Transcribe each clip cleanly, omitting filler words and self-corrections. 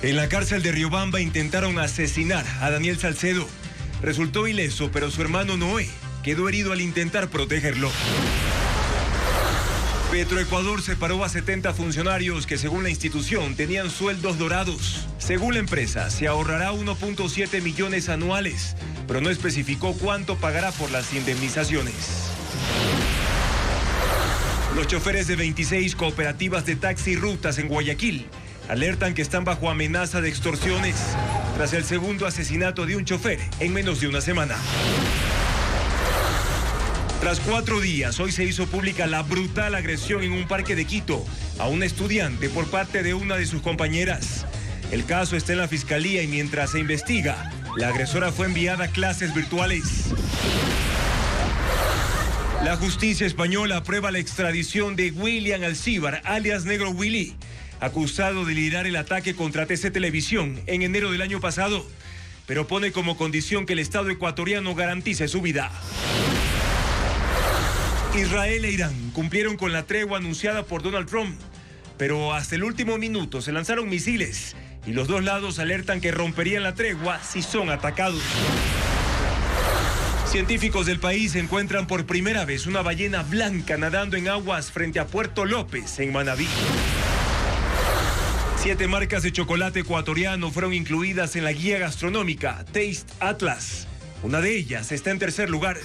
En la cárcel de Riobamba intentaron asesinar a Daniel Salcedo. Resultó ileso, pero su hermano Noé quedó herido al intentar protegerlo. Petroecuador separó a 70 funcionarios que, según la institución, tenían sueldos dorados. Según la empresa, se ahorrará 1.7 millones anuales, pero no especificó cuánto pagará por las indemnizaciones. Los choferes de 26 cooperativas de taxi rutas en Guayaquil alertan que están bajo amenaza de extorsiones tras el segundo asesinato de un chofer en menos de una semana. Tras 4 días, hoy se hizo pública la brutal agresión en un parque de Quito a una estudiante por parte de una de sus compañeras. El caso está en la fiscalía y mientras se investiga, la agresora fue enviada a clases virtuales. La justicia española aprueba la extradición de William Alcíbar, alias Negro Willy, acusado de liderar el ataque contra TC Televisión en enero del año pasado, pero pone como condición que el Estado ecuatoriano garantice su vida. Israel e Irán cumplieron con la tregua anunciada por Donald Trump, pero hasta el último minuto se lanzaron misiles y los dos lados alertan que romperían la tregua si son atacados. Científicos del país encuentran por primera vez una ballena blanca nadando en aguas frente a Puerto López, en Manabí. 7 marcas de chocolate ecuatoriano fueron incluidas en la guía gastronómica Taste Atlas. Una de ellas está en tercer lugar.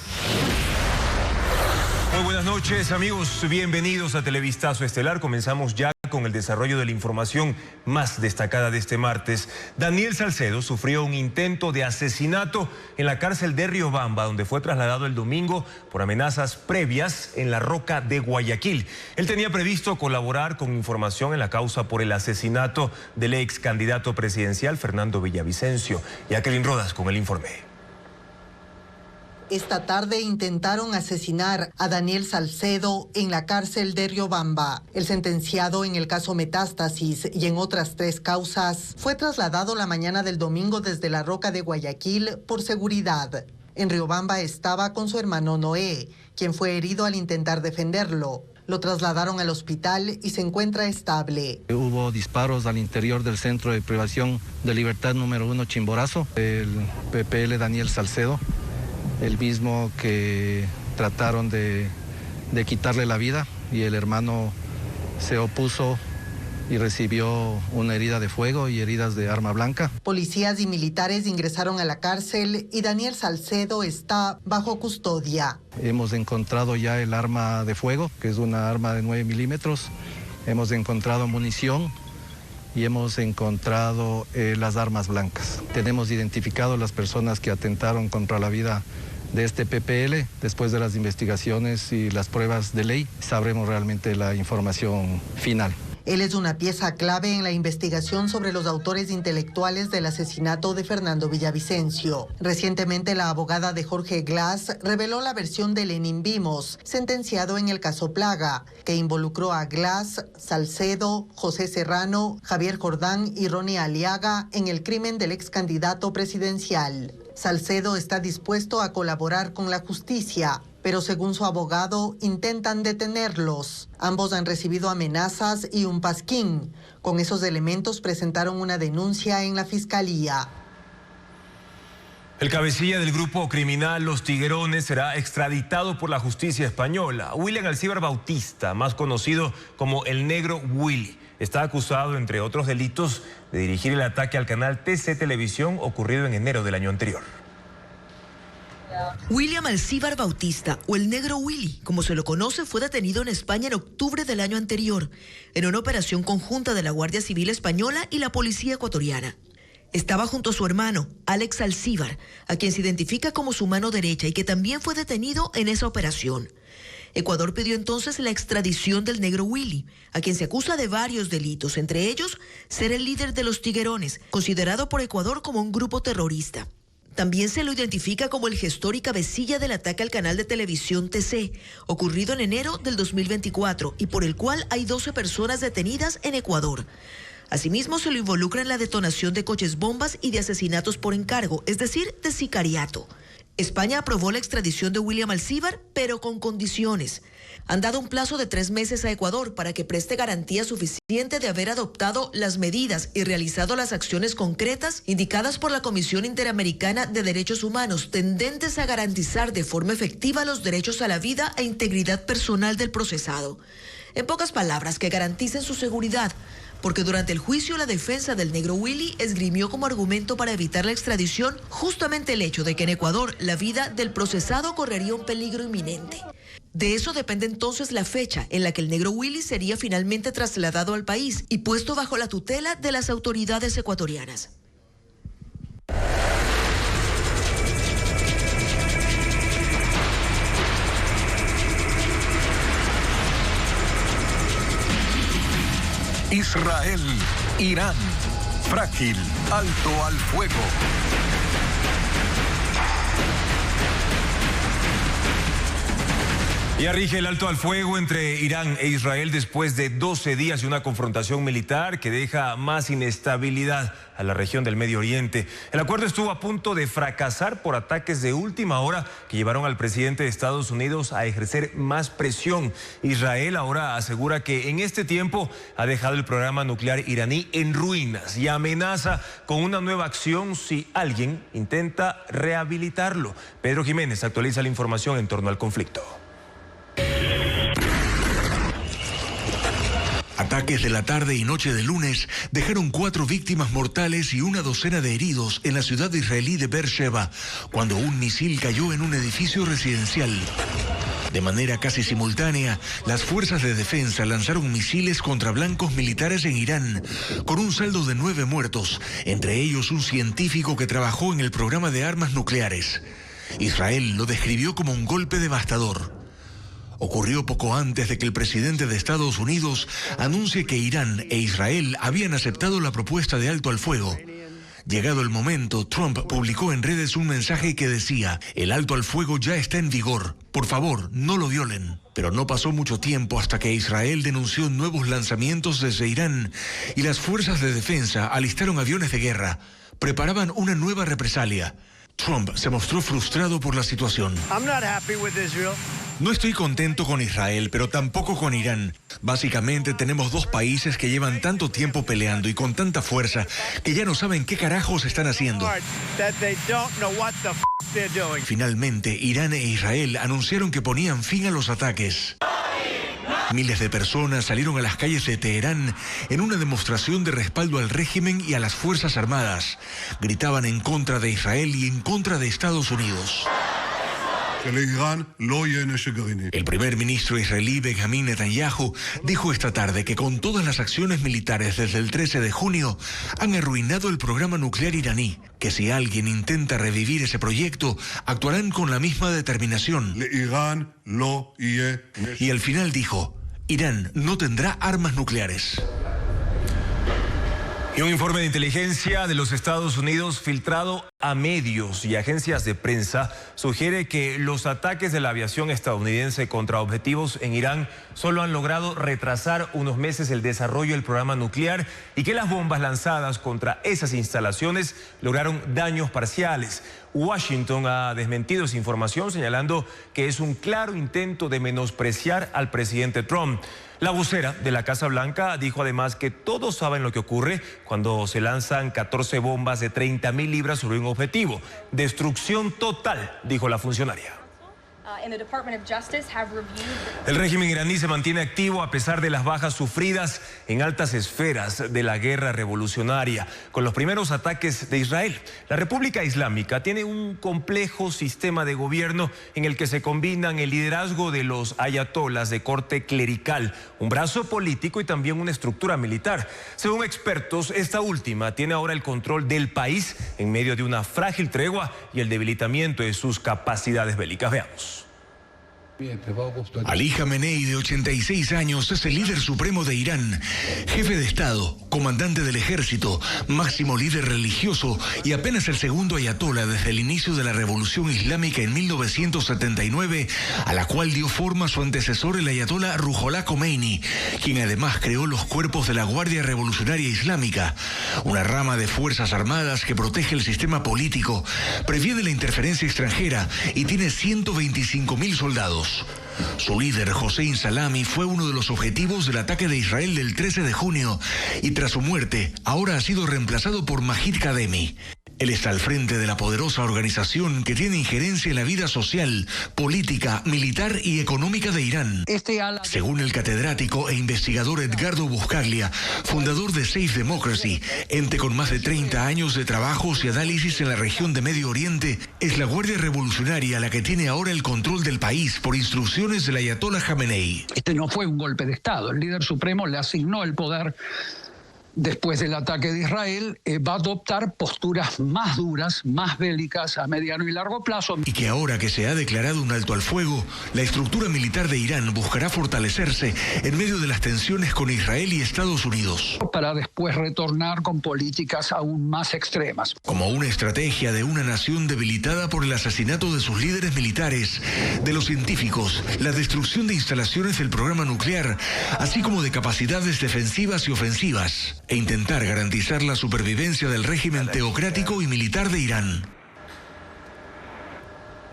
Muy buenas noches, amigos. Bienvenidos a Televistazo Estelar. Comenzamos ya con el desarrollo de la información más destacada de este martes. Daniel Salcedo sufrió un intento de asesinato en la cárcel de Riobamba, donde fue trasladado el domingo por amenazas previas en La Roca de Guayaquil. Él tenía previsto colaborar con información en la causa por el asesinato del ex candidato presidencial Fernando Villavicencio. Jacqueline Rodas con el informe. Esta tarde intentaron asesinar a Daniel Salcedo en la cárcel de Riobamba. El sentenciado en el caso Metástasis y en otras 3 causas fue trasladado la mañana del domingo desde La Roca de Guayaquil por seguridad. En Riobamba estaba con su hermano Noé, quien fue herido al intentar defenderlo. Lo trasladaron al hospital y se encuentra estable. Hubo disparos al interior del Centro de Privación de Libertad número 1 Chimborazo, el PPL Daniel Salcedo, el mismo que trataron de quitarle la vida, y el hermano se opuso y recibió una herida de fuego y heridas de arma blanca. Policías y militares ingresaron a la cárcel y Daniel Salcedo está bajo custodia. Hemos encontrado ya el arma de fuego, que es una arma de 9 milímetros. Hemos encontrado munición y hemos encontrado las armas blancas. Tenemos identificado las personas que atentaron contra la vida de este PPL. Después de las investigaciones y las pruebas de ley, sabremos realmente la información final. Él es una pieza clave en la investigación sobre los autores intelectuales del asesinato de Fernando Villavicencio. Recientemente, la abogada de Jorge Glass reveló la versión de Lenín Vimos, sentenciado en el caso Plaga, que involucró a Glass, Salcedo, José Serrano, Javier Jordán y Ronnie Aliaga en el crimen del ex candidato presidencial. Salcedo está dispuesto a colaborar con la justicia, pero según su abogado, intentan detenerlos. Ambos han recibido amenazas y un pasquín. Con esos elementos presentaron una denuncia en la fiscalía. El cabecilla del grupo criminal Los Tiguerones será extraditado por la justicia española. William Alcíbar Bautista, más conocido como el Negro Willy, está acusado, entre otros delitos, de dirigir el ataque al canal TC Televisión ocurrido en enero del año anterior. William Alcíbar Bautista, o el Negro Willy, como se lo conoce, fue detenido en España en octubre del año anterior, en una operación conjunta de la Guardia Civil Española y la Policía Ecuatoriana. Estaba junto a su hermano, Alex Alcíbar, a quien se identifica como su mano derecha y que también fue detenido en esa operación. Ecuador pidió entonces la extradición del Negro Willy, a quien se acusa de varios delitos, entre ellos ser el líder de los Tiguerones, considerado por Ecuador como un grupo terrorista. También se lo identifica como el gestor y cabecilla del ataque al canal de televisión TC, ocurrido en enero del 2024 y por el cual hay 12 personas detenidas en Ecuador. Asimismo, se lo involucra en la detonación de coches bombas y de asesinatos por encargo, es decir, de sicariato. España aprobó la extradición de William Alcíbar, pero con condiciones. Han dado un plazo de 3 meses a Ecuador para que preste garantía suficiente de haber adoptado las medidas y realizado las acciones concretas indicadas por la Comisión Interamericana de Derechos Humanos, tendentes a garantizar de forma efectiva los derechos a la vida e integridad personal del procesado. En pocas palabras, que garanticen su seguridad, porque durante el juicio la defensa del negro Willy esgrimió como argumento para evitar la extradición justamente el hecho de que en Ecuador la vida del procesado correría un peligro inminente. De eso depende entonces la fecha en la que el negro Willy sería finalmente trasladado al país y puesto bajo la tutela de las autoridades ecuatorianas. Israel, Irán, frágil, alto al fuego. Ya rige el alto al fuego entre Irán e Israel después de 12 días de una confrontación militar que deja más inestabilidad a la región del Medio Oriente. El acuerdo estuvo a punto de fracasar por ataques de última hora que llevaron al presidente de Estados Unidos a ejercer más presión. Israel ahora asegura que en este tiempo ha dejado el programa nuclear iraní en ruinas y amenaza con una nueva acción si alguien intenta rehabilitarlo. Pedro Jiménez actualiza la información en torno al conflicto. Ataques de la tarde y noche de lunes dejaron 4 víctimas mortales y una docena de heridos en la ciudad israelí de Beersheba, cuando un misil cayó en un edificio residencial. De manera casi simultánea, las fuerzas de defensa lanzaron misiles contra blancos militares en Irán, con un saldo de 9 muertos, entre ellos un científico que trabajó en el programa de armas nucleares. Israel lo describió como un golpe devastador. Ocurrió poco antes de que el presidente de Estados Unidos anuncie que Irán e Israel habían aceptado la propuesta de alto al fuego. Llegado el momento, Trump publicó en redes un mensaje que decía: el alto al fuego ya está en vigor, por favor, no lo violen. Pero no pasó mucho tiempo hasta que Israel denunció nuevos lanzamientos desde Irán y las fuerzas de defensa alistaron aviones de guerra. Preparaban una nueva represalia. Trump se mostró frustrado por la situación. No estoy contento con Israel, pero tampoco con Irán. Básicamente tenemos 2 países que llevan tanto tiempo peleando y con tanta fuerza que ya no saben qué carajos están haciendo. Finalmente, Irán e Israel anunciaron que ponían fin a los ataques. Miles de personas salieron a las calles de Teherán en una demostración de respaldo al régimen y a las Fuerzas Armadas. Gritaban en contra de Israel y en contra de Estados Unidos. El primer ministro israelí Benjamin Netanyahu dijo esta tarde que con todas las acciones militares desde el 13 de junio han arruinado el programa nuclear iraní, que si alguien intenta revivir ese proyecto, actuarán con la misma determinación. Y al final dijo: Irán no tendrá armas nucleares. Y un informe de inteligencia de los Estados Unidos filtrado a medios y agencias de prensa sugiere que los ataques de la aviación estadounidense contra objetivos en Irán solo han logrado retrasar unos meses el desarrollo del programa nuclear y que las bombas lanzadas contra esas instalaciones lograron daños parciales. Washington ha desmentido esa información, señalando que es un claro intento de menospreciar al presidente Trump. La vocera de la Casa Blanca dijo además que todos saben lo que ocurre cuando se lanzan 14 bombas de 30.000 libras sobre un objetivo. Destrucción total, dijo la funcionaria. El régimen iraní se mantiene activo a pesar de las bajas sufridas en altas esferas de la guerra revolucionaria con los primeros ataques de Israel. La República Islámica tiene un complejo sistema de gobierno en el que se combinan el liderazgo de los ayatolas de corte clerical, un brazo político y también una estructura militar. Según expertos, esta última tiene ahora el control del país en medio de una frágil tregua y el debilitamiento de sus capacidades bélicas. Veamos. Ali Khamenei, de 86 años, es el líder supremo de Irán, jefe de Estado, comandante del ejército, máximo líder religioso y apenas el segundo ayatolá desde el inicio de la Revolución Islámica en 1979, a la cual dio forma su antecesor, el ayatolá Ruhollah Khomeini, quien además creó los cuerpos de la Guardia Revolucionaria Islámica, una rama de Fuerzas Armadas que protege el sistema político, previene la interferencia extranjera y tiene 125.000 soldados. Su líder, Hossein Salami, fue uno de los objetivos del ataque de Israel del 13 de junio y tras su muerte ahora ha sido reemplazado por Majid Kademi. Él está al frente de la poderosa organización que tiene injerencia en la vida social, política, militar y económica de Irán. Según el catedrático e investigador Edgardo Buscaglia, fundador de Safe Democracy, ente con más de 30 años de trabajos y análisis en la región de Medio Oriente, es la Guardia Revolucionaria la que tiene ahora el control del país por instrucciones del ayatolá Khamenei. Este no fue un golpe de Estado. El líder supremo le asignó el poder. Después del ataque de Israel, va a adoptar posturas más duras, más bélicas a mediano y largo plazo. Y que ahora que se ha declarado un alto al fuego, la estructura militar de Irán buscará fortalecerse en medio de las tensiones con Israel y Estados Unidos. Para después retornar con políticas aún más extremas. Como una estrategia de una nación debilitada por el asesinato de sus líderes militares, de los científicos, la destrucción de instalaciones del programa nuclear, así como de capacidades defensivas y ofensivas, e intentar garantizar la supervivencia del régimen teocrático y militar de Irán.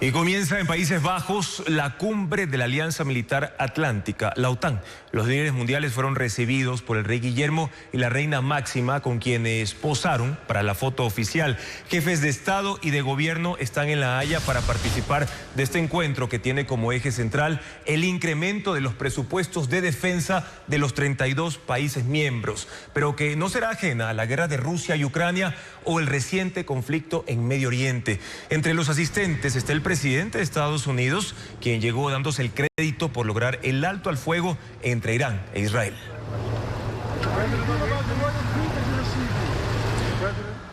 Y comienza en Países Bajos la cumbre de la Alianza Militar Atlántica, la OTAN. Los líderes mundiales fueron recibidos por el rey Guillermo y la reina Máxima, con quienes posaron para la foto oficial. Jefes de Estado y de Gobierno están en La Haya para participar de este encuentro que tiene como eje central el incremento de los presupuestos de defensa de los 32 países miembros, pero que no será ajena a la guerra de Rusia y Ucrania o el reciente conflicto en Medio Oriente. Entre los asistentes está el presidente de Estados Unidos, quien llegó dándose el crédito por lograr el alto al fuego entre Irán e Israel.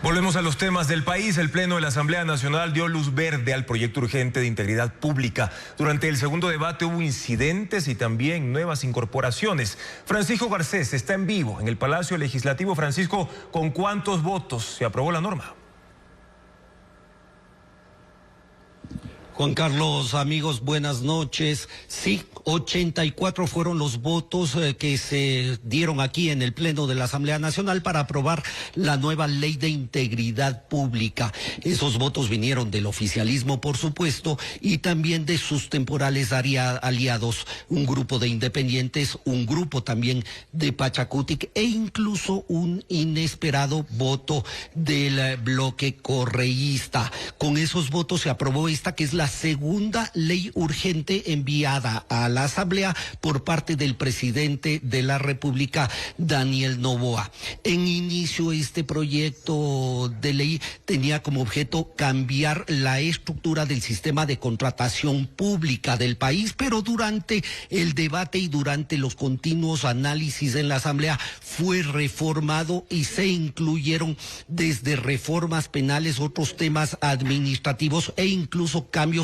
Volvemos a los temas del país. El Pleno de la Asamblea Nacional dio luz verde al proyecto urgente de integridad pública. Durante el segundo debate hubo incidentes y también nuevas incorporaciones. Francisco Garcés está en vivo en el Palacio Legislativo. Francisco, ¿con cuántos votos se aprobó la norma? Juan Carlos, amigos, buenas noches. Sí, 84 fueron los votos que se dieron aquí en el Pleno de la Asamblea Nacional para aprobar la nueva Ley de Integridad Pública. Esos votos vinieron del oficialismo, por supuesto, y también de sus temporales aliados, un grupo de independientes, un grupo también de Pachacutic e incluso un inesperado voto del bloque correísta. Con esos votos se aprobó esta que es la segunda ley urgente enviada a la Asamblea por parte del presidente de la República, Daniel Noboa. En inicio, este proyecto de ley tenía como objeto cambiar la estructura del sistema de contratación pública del país, pero durante el debate y durante los continuos análisis en la Asamblea fue reformado y se incluyeron desde reformas penales, otros temas administrativos e incluso cambios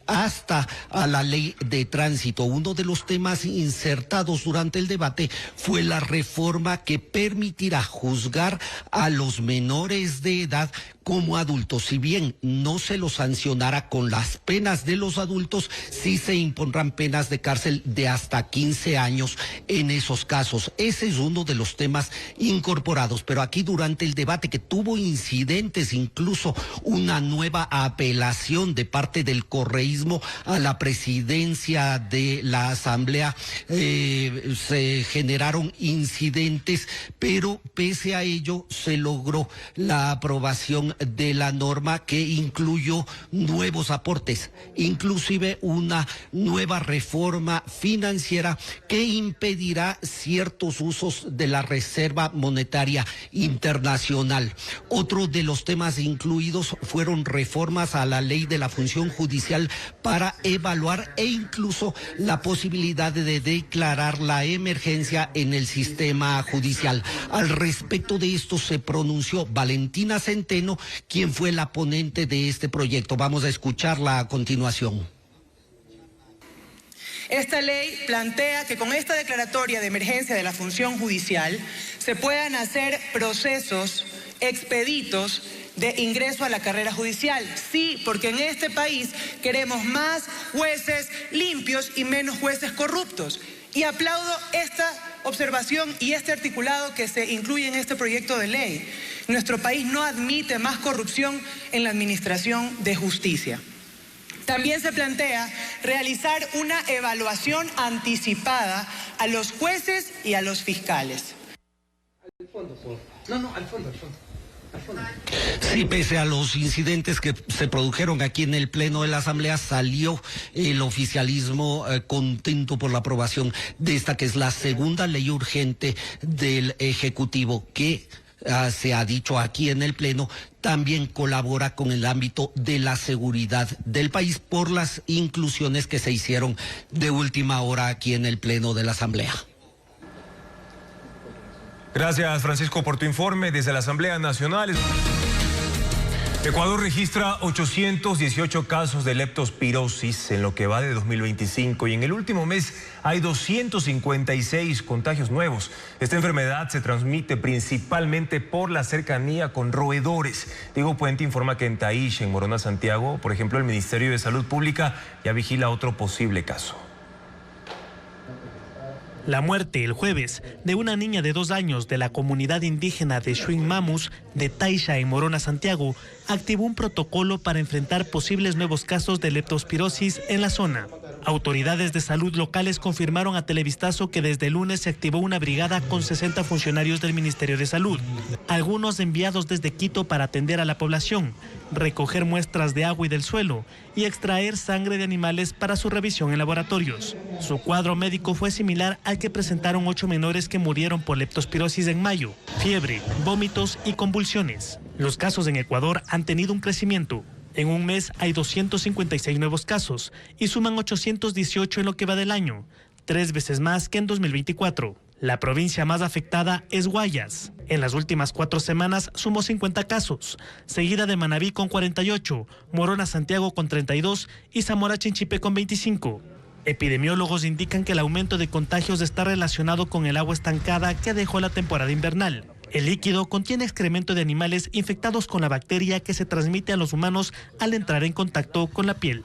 hasta a la ley de tránsito. Uno de los temas insertados durante el debate fue la reforma que permitirá juzgar a los menores de edad como adultos. Si bien no se los sancionará con las penas de los adultos, sí se impondrán penas de cárcel de hasta 15 años en esos casos. Ese es uno de los temas incorporados, pero aquí durante el debate, que tuvo incidentes, incluso una nueva apelación de parte del correísmo a la presidencia de la Asamblea, se generaron incidentes, pero pese a ello se logró la aprobación de la norma que incluyó nuevos aportes, inclusive una nueva reforma financiera que impedirá ciertos usos de la Reserva Monetaria Internacional. Otro de los temas incluidos fueron reformas a la ley de la función judicial para evaluar e incluso la posibilidad de declarar la emergencia en el sistema judicial. Al respecto de esto se pronunció Valentina Centeno, quien fue la ponente de este proyecto. Vamos a escucharla a continuación. Esta ley plantea que con esta declaratoria de emergencia de la función judicial se puedan hacer procesos expeditos de ingreso a la carrera judicial. Sí, porque en este país queremos más jueces limpios y menos jueces corruptos. Y aplaudo esta observación y este articulado que se incluye en este proyecto de ley. Nuestro país no admite más corrupción en la administración de justicia. También se plantea realizar una evaluación anticipada a los jueces y a los fiscales. Al fondo. Sí, pese a los incidentes que se produjeron aquí en el Pleno de la Asamblea, salió el oficialismo contento por la aprobación de esta, que es la segunda ley urgente del Ejecutivo, que se ha dicho aquí en el Pleno, también colabora con el ámbito de la seguridad del país por las inclusiones que se hicieron de última hora aquí en el Pleno de la Asamblea. Gracias, Francisco, por tu informe desde la Asamblea Nacional. Ecuador registra 818 casos de leptospirosis en lo que va de 2025 y en el último mes hay 256 contagios nuevos. Esta enfermedad se transmite principalmente por la cercanía con roedores. Diego Puente informa que en Taísh, en Morona, Santiago, por ejemplo, el Ministerio de Salud Pública ya vigila otro posible caso. La muerte el jueves de una niña de 2 años de la comunidad indígena de Xuinmamus de Taisha en Morona, Santiago, activó un protocolo para enfrentar posibles nuevos casos de leptospirosis en la zona. Autoridades de salud locales confirmaron a Televistazo que desde el lunes se activó una brigada con 60 funcionarios del Ministerio de Salud, algunos enviados desde Quito para atender a la población, recoger muestras de agua y del suelo y extraer sangre de animales para su revisión en laboratorios. Su cuadro médico fue similar al que presentaron 8 menores que murieron por leptospirosis en mayo: fiebre, vómitos y convulsiones. Los casos en Ecuador han tenido un crecimiento. En un mes hay 256 nuevos casos y suman 818 en lo que va del año, 3 veces más que en 2024. La provincia más afectada es Guayas. En las últimas 4 semanas sumó 50 casos, seguida de Manabí con 48, Morona Santiago con 32 y Zamora Chinchipe con 25. Epidemiólogos indican que el aumento de contagios está relacionado con el agua estancada que dejó la temporada invernal. El líquido contiene excremento de animales infectados con la bacteria que se transmite a los humanos al entrar en contacto con la piel.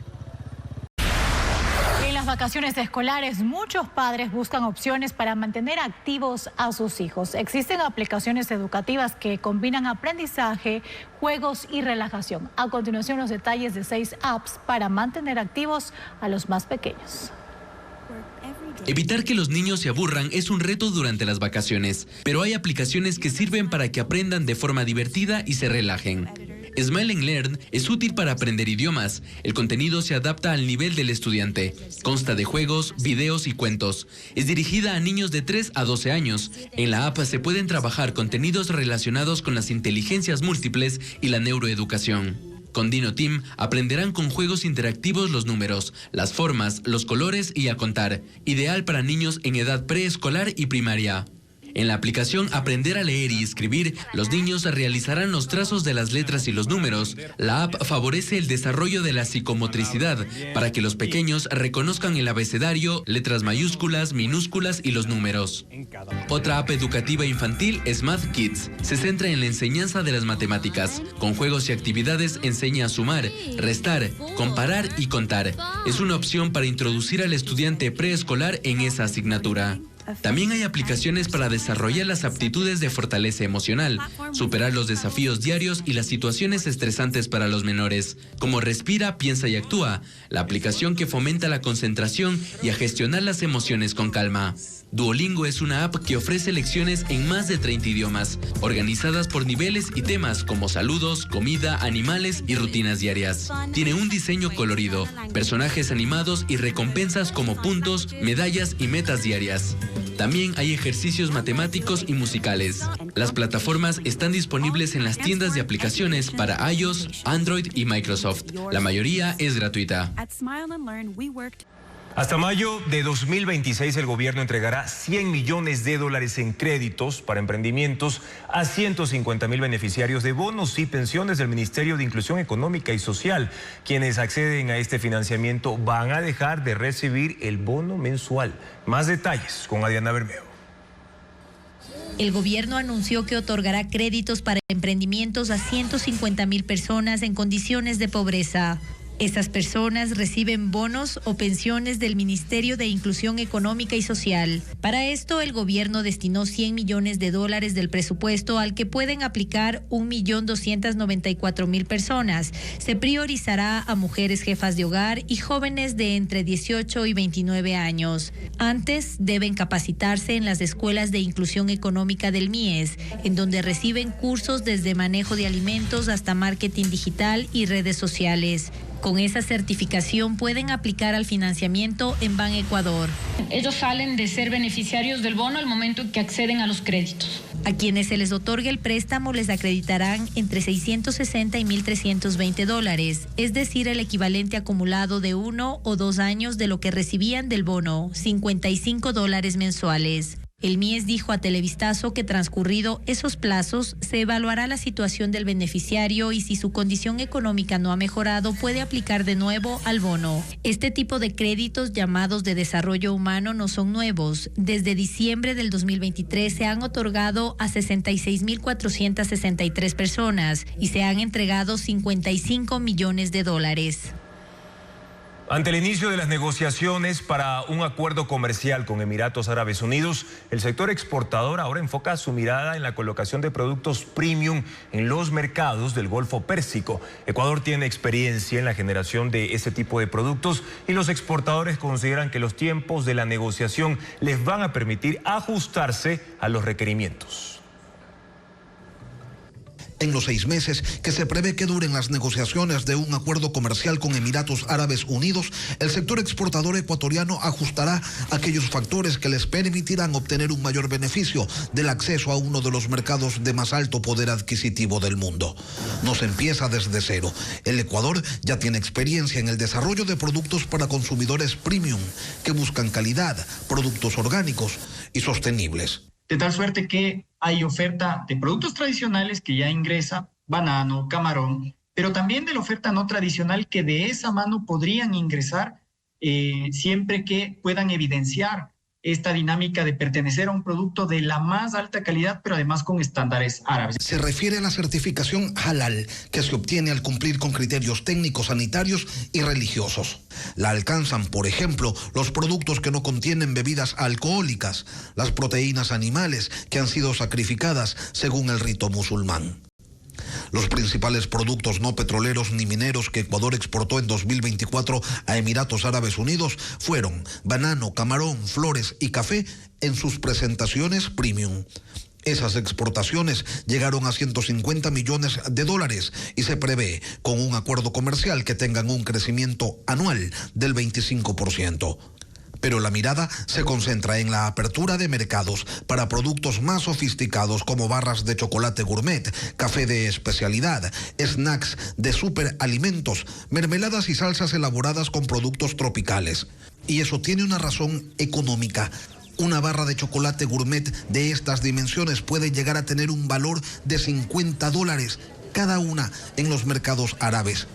En las vacaciones escolares, muchos padres buscan opciones para mantener activos a sus hijos. Existen aplicaciones educativas que combinan aprendizaje, juegos y relajación. A continuación, los detalles de 6 apps para mantener activos a los más pequeños. Evitar que los niños se aburran es un reto durante las vacaciones, pero hay aplicaciones que sirven para que aprendan de forma divertida y se relajen. Smile and Learn es útil para aprender idiomas. El contenido se adapta al nivel del estudiante. Consta de juegos, videos y cuentos. Es dirigida a niños de 3 a 12 años. En la app se pueden trabajar contenidos relacionados con las inteligencias múltiples y la neuroeducación. Con Dino Team aprenderán con juegos interactivos los números, las formas, los colores y a contar. Ideal para niños en edad preescolar y primaria. En la aplicación Aprender a leer y escribir, los niños realizarán los trazos de las letras y los números. La app favorece el desarrollo de la psicomotricidad para que los pequeños reconozcan el abecedario, letras mayúsculas, minúsculas y los números. Otra app educativa infantil es Math Kids. Se centra en la enseñanza de las matemáticas. Con juegos y actividades enseña a sumar, restar, comparar y contar. Es una opción para introducir al estudiante preescolar en esa asignatura. También hay aplicaciones para desarrollar las aptitudes de fortaleza emocional, superar los desafíos diarios y las situaciones estresantes para los menores, como Respira, Piensa y Actúa, la aplicación que fomenta la concentración y a gestionar las emociones con calma. Duolingo es una app que ofrece lecciones en más de 30 idiomas, organizadas por niveles y temas como saludos, comida, animales y rutinas diarias. Tiene un diseño colorido, personajes animados y recompensas como puntos, medallas y metas diarias. También hay ejercicios matemáticos y musicales. Las plataformas están disponibles en las tiendas de aplicaciones para iOS, Android y Microsoft. La mayoría es gratuita. Hasta mayo de 2026 el gobierno entregará 100 millones de dólares en créditos para emprendimientos a 150.000 beneficiarios de bonos y pensiones del Ministerio de Inclusión Económica y Social. Quienes acceden a este financiamiento van a dejar de recibir el bono mensual. Más detalles con Adriana Bermeo. El gobierno anunció que otorgará créditos para emprendimientos a 150.000 personas en condiciones de pobreza. Estas personas reciben bonos o pensiones del Ministerio de Inclusión Económica y Social. Para esto, el gobierno destinó 100 millones de dólares del presupuesto al que pueden aplicar 1.294.000 personas. Se priorizará a mujeres jefas de hogar y jóvenes de entre 18 y 29 años. Antes, deben capacitarse en las escuelas de inclusión económica del MIES, en donde reciben cursos desde manejo de alimentos hasta marketing digital y redes sociales. Con esa certificación pueden aplicar al financiamiento en Ban Ecuador. Ellos salen de ser beneficiarios del bono al momento en que acceden a los créditos. A quienes se les otorgue el préstamo les acreditarán entre 660 y 1.320 dólares, es decir, el equivalente acumulado de 1 o 2 años de lo que recibían del bono, 55 dólares mensuales. El MIES dijo a Televistazo que transcurrido esos plazos se evaluará la situación del beneficiario y si su condición económica no ha mejorado puede aplicar de nuevo al bono. Este tipo de créditos llamados de desarrollo humano no son nuevos. Desde diciembre del 2023 se han otorgado a 66.463 personas y se han entregado 55 millones de dólares. Ante el inicio de las negociaciones para un acuerdo comercial con Emiratos Árabes Unidos, el sector exportador ahora enfoca su mirada en la colocación de productos premium en los mercados del Golfo Pérsico. Ecuador tiene experiencia en la generación de ese tipo de productos y los exportadores consideran que los tiempos de la negociación les van a permitir ajustarse a los requerimientos. En los 6 meses que se prevé que duren las negociaciones de un acuerdo comercial con Emiratos Árabes Unidos, el sector exportador ecuatoriano ajustará aquellos factores que les permitirán obtener un mayor beneficio del acceso a uno de los mercados de más alto poder adquisitivo del mundo. No se empieza desde cero. El Ecuador ya tiene experiencia en el desarrollo de productos para consumidores premium que buscan calidad, productos orgánicos y sostenibles. De tal suerte que hay oferta de productos tradicionales que ya ingresa, banano, camarón, pero también de la oferta no tradicional que de esa mano podrían ingresar siempre que puedan evidenciar esta dinámica de pertenecer a un producto de la más alta calidad, pero además con estándares árabes. Se refiere a la certificación halal, que se obtiene al cumplir con criterios técnicos, sanitarios y religiosos. La alcanzan, por ejemplo, los productos que no contienen bebidas alcohólicas, las proteínas animales que han sido sacrificadas según el rito musulmán. Los principales productos no petroleros ni mineros que Ecuador exportó en 2024 a Emiratos Árabes Unidos fueron banano, camarón, flores y café en sus presentaciones premium. Esas exportaciones llegaron a 150 millones de dólares y se prevé con un acuerdo comercial que tengan un crecimiento anual del 25%. Pero la mirada se concentra en la apertura de mercados para productos más sofisticados como barras de chocolate gourmet, café de especialidad, snacks de superalimentos, mermeladas y salsas elaboradas con productos tropicales. Y eso tiene una razón económica. Una barra de chocolate gourmet de estas dimensiones puede llegar a tener un valor de 50 dólares cada una en los mercados árabes.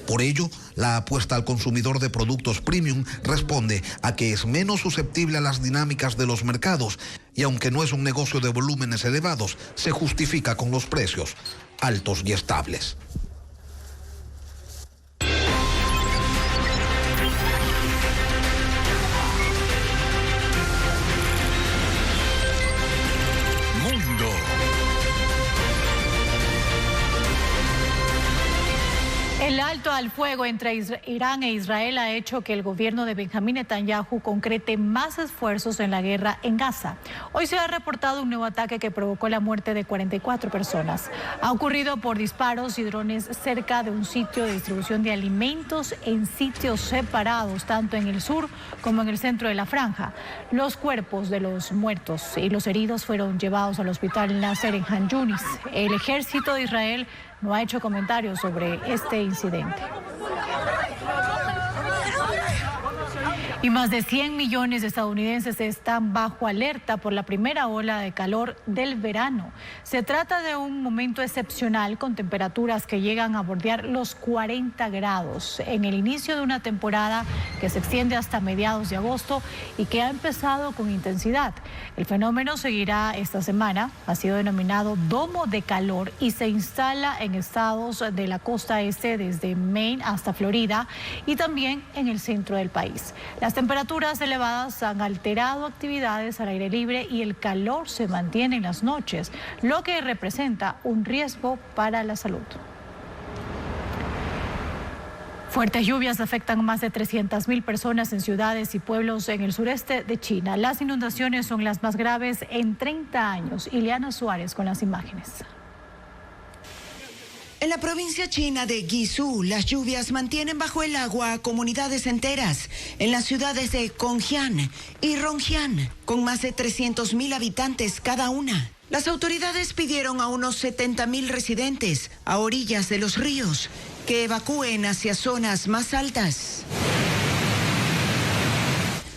Por ello, la apuesta al consumidor de productos premium responde a que es menos susceptible a las dinámicas de los mercados y aunque no es un negocio de volúmenes elevados, se justifica con los precios altos y estables. El alto al fuego entre Irán e Israel ha hecho que el gobierno de Benjamín Netanyahu concrete más esfuerzos en la guerra en Gaza. Hoy se ha reportado un nuevo ataque que provocó la muerte de 44 personas. Ha ocurrido por disparos y drones cerca de un sitio de distribución de alimentos en sitios separados, tanto en el sur como en el centro de la franja. Los cuerpos de los muertos y los heridos fueron llevados al hospital Nasser en Han Yunis. El ejército de Israel no ha hecho comentarios sobre este incidente. Y más de 100 millones de estadounidenses están bajo alerta por la primera ola de calor del verano. Se trata de un momento excepcional con temperaturas que llegan a bordear los 40 grados en el inicio de una temporada que se extiende hasta mediados de agosto y que ha empezado con intensidad. El fenómeno seguirá esta semana. Ha sido denominado domo de calor y se instala en estados de la costa este desde Maine hasta Florida y también en el centro del país. Las temperaturas elevadas han alterado actividades al aire libre y el calor se mantiene en las noches, lo que representa un riesgo para la salud. Fuertes lluvias afectan a más de 300.000 personas en ciudades y pueblos en el sureste de China. Las inundaciones son las más graves en 30 años. Ileana Suárez con las imágenes. En la provincia china de Guizhou, las lluvias mantienen bajo el agua a comunidades enteras en las ciudades de Gongjiang y Rongjiang, con más de 300.000 habitantes cada una. Las autoridades pidieron a unos 70.000 residentes a orillas de los ríos que evacúen hacia zonas más altas.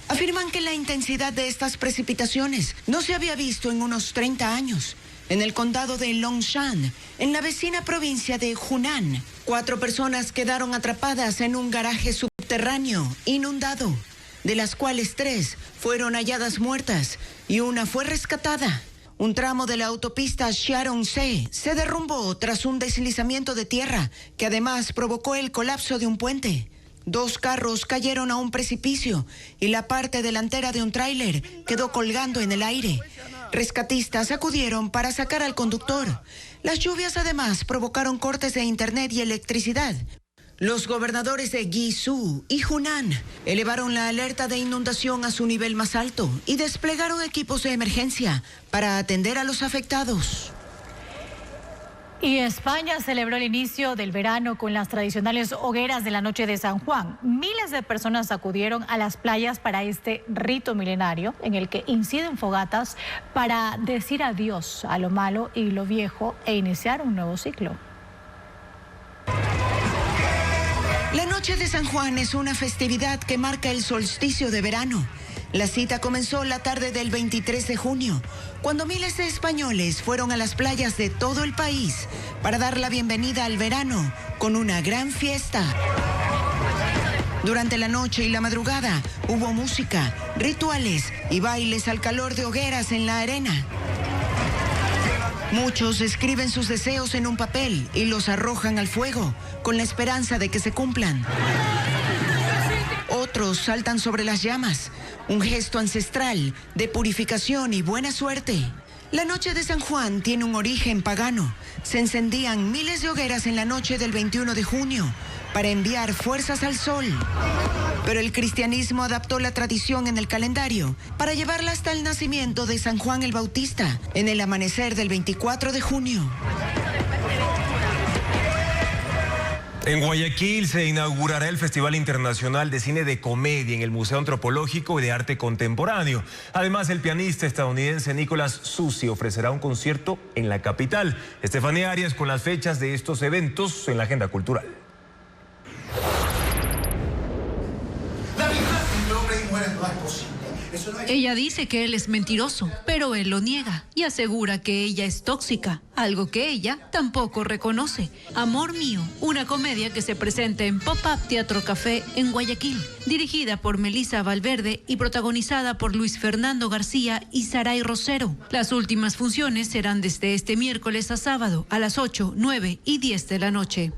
Afirman que la intensidad de estas precipitaciones no se había visto en unos 30 años. En el condado de Longshan, en la vecina provincia de Hunan, 4 personas quedaron atrapadas en un garaje subterráneo inundado, de las cuales 3 fueron halladas muertas y una fue rescatada. Un tramo de la autopista Xiaorong-Se se derrumbó tras un deslizamiento de tierra que además provocó el colapso de un puente. 2 carros cayeron a un precipicio y la parte delantera de un tráiler quedó colgando en el aire. Rescatistas acudieron para sacar al conductor. Las lluvias además provocaron cortes de internet y electricidad. Los gobernadores de Guizhou y Hunan elevaron la alerta de inundación a su nivel más alto y desplegaron equipos de emergencia para atender a los afectados. Y España celebró el inicio del verano con las tradicionales hogueras de la noche de San Juan. Miles de personas acudieron a las playas para este rito milenario en el que inciden fogatas para decir adiós a lo malo y lo viejo e iniciar un nuevo ciclo. La noche de San Juan es una festividad que marca el solsticio de verano. La cita comenzó la tarde del 23 de junio, cuando miles de españoles fueron a las playas de todo el país para dar la bienvenida al verano con una gran fiesta. Durante la noche y la madrugada hubo música, rituales y bailes al calor de hogueras en la arena. Muchos escriben sus deseos en un papel y los arrojan al fuego con la esperanza de que se cumplan. Otros saltan sobre las llamas, un gesto ancestral de purificación y buena suerte. La noche de San Juan tiene un origen pagano. Se encendían miles de hogueras en la noche del 21 de junio para enviar fuerzas al sol. Pero el cristianismo adaptó la tradición en el calendario para llevarla hasta el nacimiento de San Juan el Bautista en el amanecer del 24 de junio. En Guayaquil se inaugurará el Festival Internacional de Cine de Comedia en el Museo Antropológico y de Arte Contemporáneo. Además, el pianista estadounidense Nicholas Susi ofrecerá un concierto en la capital. Estefanía Arias con las fechas de estos eventos en la agenda cultural. La verdad entre hombres y mujeres no es posible. Ella dice que él es mentiroso, pero él lo niega y asegura que ella es tóxica, algo que ella tampoco reconoce. Amor Mío, una comedia que se presenta en Pop-Up Teatro Café en Guayaquil, dirigida por Melissa Valverde y protagonizada por Luis Fernando García y Saray Rosero. Las últimas funciones serán desde este miércoles a sábado a las 8, 9 y 10 de la noche.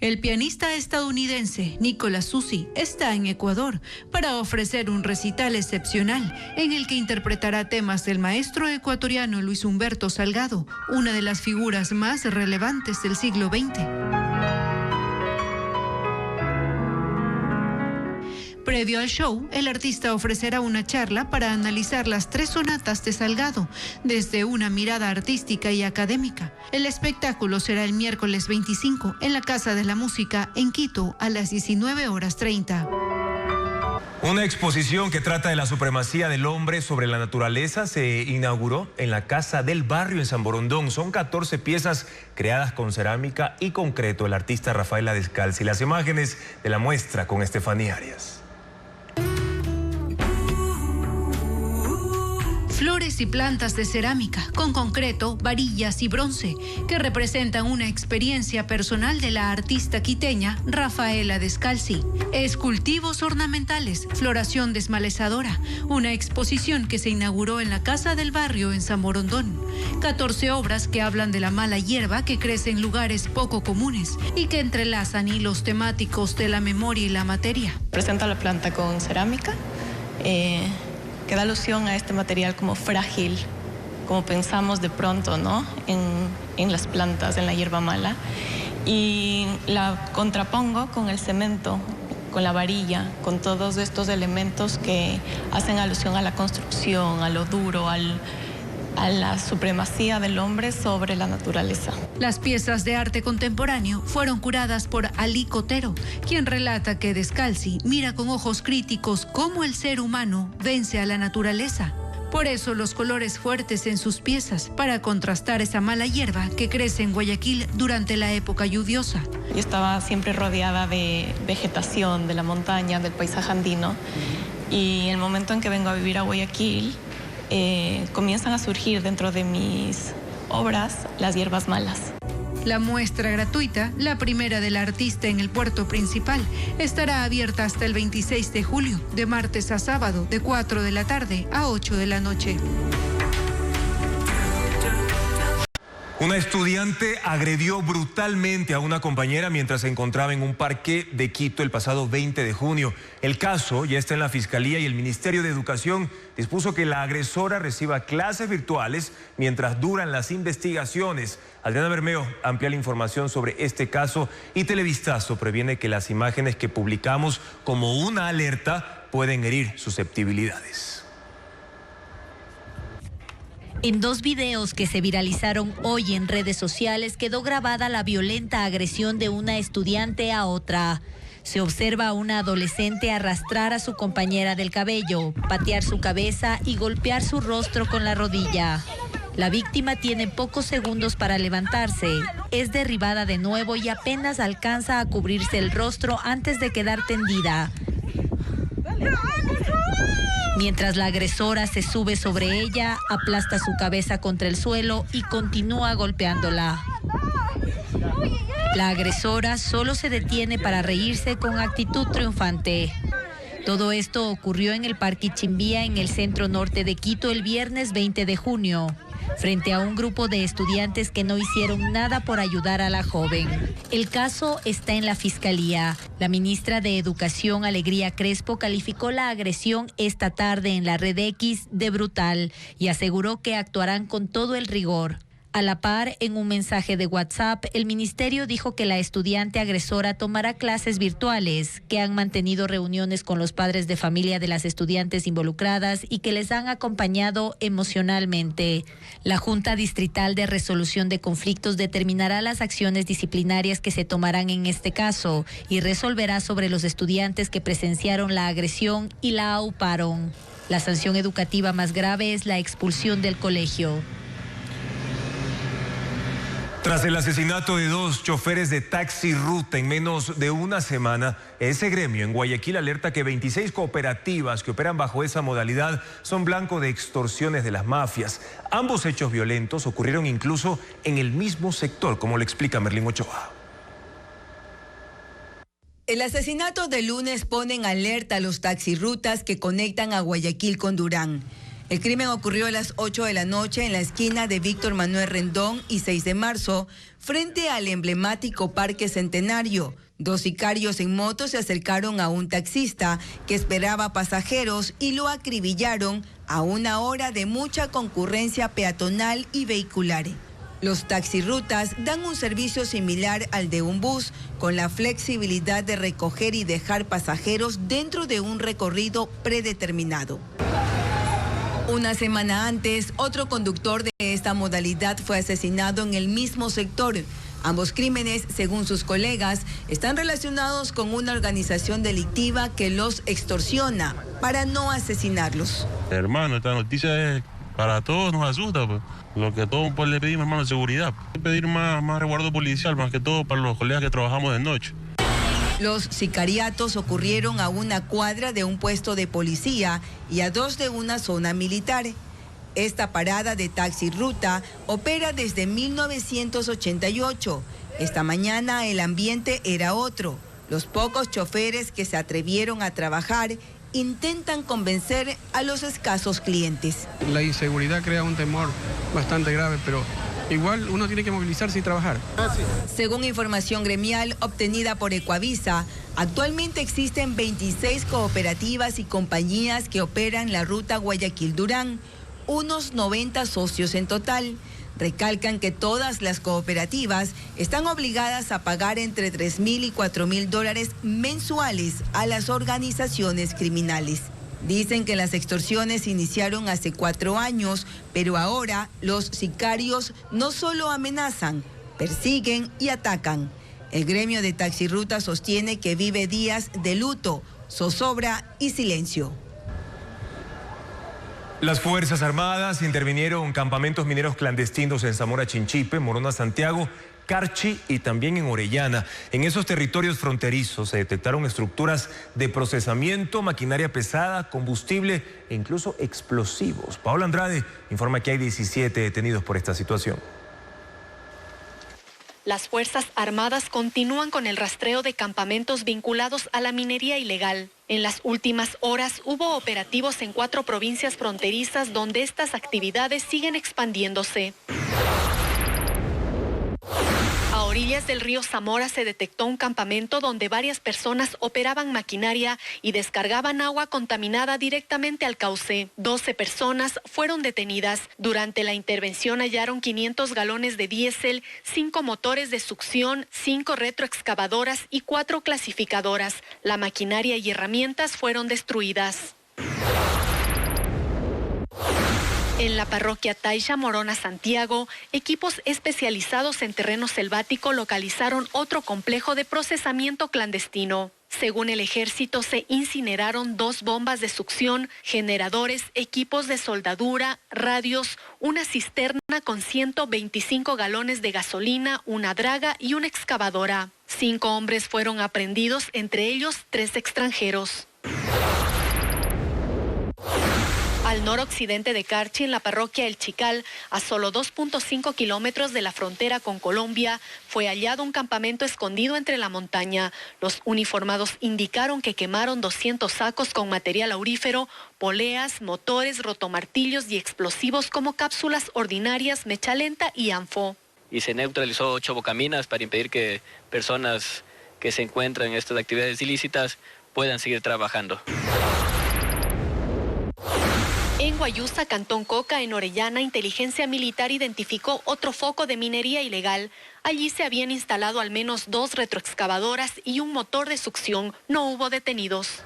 El pianista estadounidense Nicholas Susi está en Ecuador para ofrecer un recital excepcional en el que interpretará temas del maestro ecuatoriano Luis Humberto Salgado, una de las figuras más relevantes del siglo XX. Previo al show, el artista ofrecerá una charla para analizar las 3 sonatas de Salgado desde una mirada artística y académica. El espectáculo será el miércoles 25 en la Casa de la Música en Quito a las 19:30. Una exposición que trata de la supremacía del hombre sobre la naturaleza se inauguró en la Casa del Barrio en San Borondón. Son 14 piezas creadas con cerámica y concreto. El artista Rafaela Descalzi. Las imágenes de la muestra con Estefanía Arias. Flores y plantas de cerámica, con concreto, varillas y bronce, que representan una experiencia personal de la artista quiteña Rafaela Descalzi. Cultivos ornamentales, floración desmalezadora, una exposición que se inauguró en la Casa del Barrio en San Borondón. 14 obras que hablan de la mala hierba que crece en lugares poco comunes y que entrelazan hilos temáticos de la memoria y la materia. Presenta la planta con cerámica, que da alusión a este material como frágil, como pensamos de pronto, ¿no? En las plantas, en la hierba mala. Y la contrapongo con el cemento, con la varilla, con todos estos elementos que hacen alusión a la construcción, a lo duro, a la supremacía del hombre sobre la naturaleza. Las piezas de arte contemporáneo fueron curadas por Ali Cotero, quien relata que Descalzi mira con ojos críticos cómo el ser humano vence a la naturaleza. Por eso los colores fuertes en sus piezas, para contrastar esa mala hierba que crece en Guayaquil durante la época lluviosa. Yo estaba siempre rodeada de vegetación, de la montaña, del paisaje andino, y el momento en que vengo a vivir a Guayaquil, comienzan a surgir dentro de mis obras las hierbas malas. La muestra gratuita, la primera del artista en el puerto principal, estará abierta hasta el 26 de julio, de martes a sábado, de 4 de la tarde a 8 de la noche. Una estudiante agredió brutalmente a una compañera mientras se encontraba en un parque de Quito el pasado 20 de junio. El caso ya está en la Fiscalía y el Ministerio de Educación dispuso que la agresora reciba clases virtuales mientras duran las investigaciones. Adriana Bermeo amplía la información sobre este caso y Televistazo previene que las imágenes que publicamos como una alerta pueden herir susceptibilidades. En 2 videos que se viralizaron hoy en redes sociales quedó grabada la violenta agresión de una estudiante a otra. Se observa a una adolescente arrastrar a su compañera del cabello, patear su cabeza y golpear su rostro con la rodilla. La víctima tiene pocos segundos para levantarse. Es derribada de nuevo y apenas alcanza a cubrirse el rostro antes de quedar tendida. Mientras la agresora se sube sobre ella, aplasta su cabeza contra el suelo y continúa golpeándola. La agresora solo se detiene para reírse con actitud triunfante. Todo esto ocurrió en el Parque Chimbía, en el centro norte de Quito, el viernes 20 de junio, frente a un grupo de estudiantes que no hicieron nada por ayudar a la joven. El caso está en la Fiscalía. La ministra de Educación, Alegría Crespo, calificó la agresión esta tarde en la Red X de brutal y aseguró que actuarán con todo el rigor. A la par, en un mensaje de WhatsApp, el ministerio dijo que la estudiante agresora tomará clases virtuales, que han mantenido reuniones con los padres de familia de las estudiantes involucradas y que les han acompañado emocionalmente. La Junta Distrital de Resolución de Conflictos determinará las acciones disciplinarias que se tomarán en este caso y resolverá sobre los estudiantes que presenciaron la agresión y la auparon. La sanción educativa más grave es la expulsión del colegio. Tras el asesinato de 2 choferes de taxi ruta en menos de una semana, ese gremio en Guayaquil alerta que 26 cooperativas que operan bajo esa modalidad son blanco de extorsiones de las mafias. Ambos hechos violentos ocurrieron incluso en el mismo sector, como le explica Merlín Ochoa. El asesinato de lunes pone en alerta a los taxirrutas que conectan a Guayaquil con Durán. El crimen ocurrió a las 8 de la noche en la esquina de Víctor Manuel Rendón y 6 de marzo, frente al emblemático Parque Centenario. 2 sicarios en moto se acercaron a un taxista que esperaba pasajeros y lo acribillaron a una hora de mucha concurrencia peatonal y vehicular. Los taxirrutas dan un servicio similar al de un bus, con la flexibilidad de recoger y dejar pasajeros dentro de un recorrido predeterminado. Una semana antes, otro conductor de esta modalidad fue asesinado en el mismo sector. Ambos crímenes, según sus colegas, están relacionados con una organización delictiva que los extorsiona para no asesinarlos. Hermano, esta noticia es para todos, nos asusta, pues. Lo que todos pues, le pedimos, hermano, es seguridad. Pedir más resguardo policial, más que todo para los colegas que trabajamos de noche. Los sicariatos ocurrieron a una cuadra de un puesto de policía y a 2 de una zona militar. Esta parada de taxi ruta opera desde 1988. Esta mañana el ambiente era otro. Los pocos choferes que se atrevieron a trabajar intentan convencer a los escasos clientes. La inseguridad crea un temor bastante grave, pero igual uno tiene que movilizarse y trabajar. Según información gremial obtenida por Ecuavisa, actualmente existen 26 cooperativas y compañías que operan la ruta Guayaquil-Durán, unos 90 socios en total. Recalcan que todas las cooperativas están obligadas a pagar entre $3,000 y $4,000 mensuales a las organizaciones criminales. Dicen que las extorsiones iniciaron hace 4 años, pero ahora los sicarios no solo amenazan, persiguen y atacan. El gremio de taxirruta sostiene que vive días de luto, zozobra y silencio. Las Fuerzas Armadas intervinieron en campamentos mineros clandestinos en Zamora Chinchipe, Morona Santiago, Carchi y también en Orellana. En esos territorios fronterizos se detectaron estructuras de procesamiento, maquinaria pesada, combustible e incluso explosivos. Paola Andrade informa que hay 17 detenidos por esta situación. Las Fuerzas Armadas continúan con el rastreo de campamentos vinculados a la minería ilegal. En las últimas horas hubo operativos en 4 provincias fronterizas donde estas actividades siguen expandiéndose. A orillas del río Zamora se detectó un campamento donde varias personas operaban maquinaria y descargaban agua contaminada directamente al cauce. 12 personas fueron detenidas. Durante la intervención hallaron 500 galones de diésel, 5 motores de succión, 5 retroexcavadoras y 4 clasificadoras. La maquinaria y herramientas fueron destruidas. En la parroquia Taisha, Morona Santiago, equipos especializados en terreno selvático localizaron otro complejo de procesamiento clandestino. Según el ejército, se incineraron 2 bombas de succión, generadores, equipos de soldadura, radios, una cisterna con 125 galones de gasolina, una draga y una excavadora. 5 hombres fueron aprehendidos, entre ellos 3 extranjeros. Al noroccidente de Carchi, en la parroquia El Chical, a solo 2.5 kilómetros de la frontera con Colombia, fue hallado un campamento escondido entre la montaña. Los uniformados indicaron que quemaron 200 sacos con material aurífero, poleas, motores, rotomartillos y explosivos como cápsulas ordinarias, mecha lenta y anfo. Y se neutralizó 8 bocaminas para impedir que personas que se encuentran en estas actividades ilícitas puedan seguir trabajando. En Guayusa, Cantón Coca, en Orellana, inteligencia militar identificó otro foco de minería ilegal. Allí se habían instalado al menos 2 retroexcavadoras y un motor de succión. No hubo detenidos.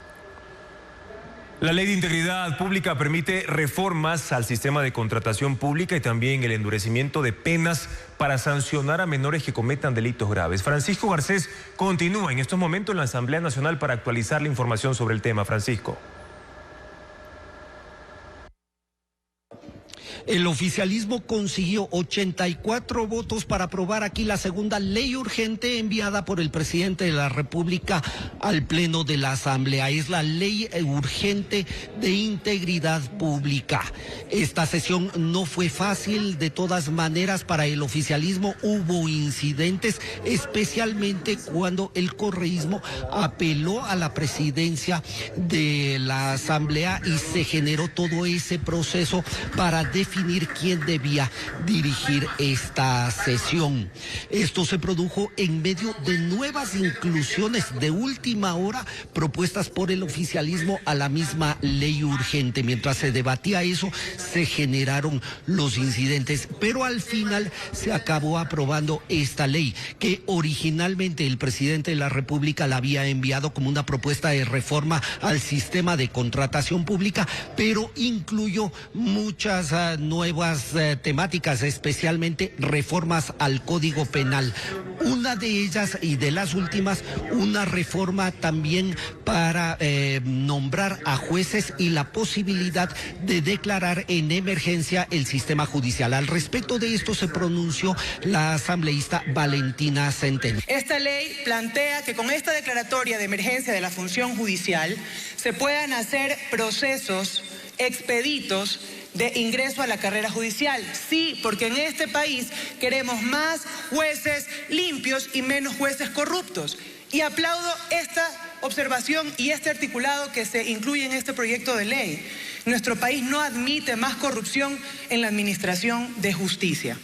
La Ley de Integridad Pública permite reformas al sistema de contratación pública y también el endurecimiento de penas para sancionar a menores que cometan delitos graves. Francisco Garcés continúa en estos momentos en la Asamblea Nacional para actualizar la información sobre el tema. Francisco. El oficialismo consiguió 84 votos para aprobar aquí la segunda ley urgente enviada por el presidente de la República al Pleno de la Asamblea. Es la ley urgente de integridad pública. Esta sesión no fue fácil, de todas maneras para el oficialismo hubo incidentes, especialmente cuando el correísmo apeló a la presidencia de la Asamblea y se generó todo ese proceso para definir quién debía dirigir esta sesión. Esto se produjo en medio de nuevas inclusiones de última hora propuestas por el oficialismo a la misma ley urgente. Mientras se debatía eso, se generaron los incidentes, pero al final se acabó aprobando esta ley que originalmente el presidente de la República la había enviado como una propuesta de reforma al sistema de contratación pública, pero incluyó muchas nuevas temáticas, especialmente reformas al Código Penal. Una de ellas y de las últimas, una reforma también para nombrar a jueces y la posibilidad de declarar en emergencia el sistema judicial. Al respecto de esto se pronunció la asambleísta Valentina Centeno. Esta ley plantea que con esta declaratoria de emergencia de la función judicial se puedan hacer procesos expeditos de ingreso a la carrera judicial. Sí, porque en este país queremos más jueces limpios y menos jueces corruptos. Y aplaudo esta observación y este articulado que se incluye en este proyecto de ley. Nuestro país no admite más corrupción en la administración de justicia.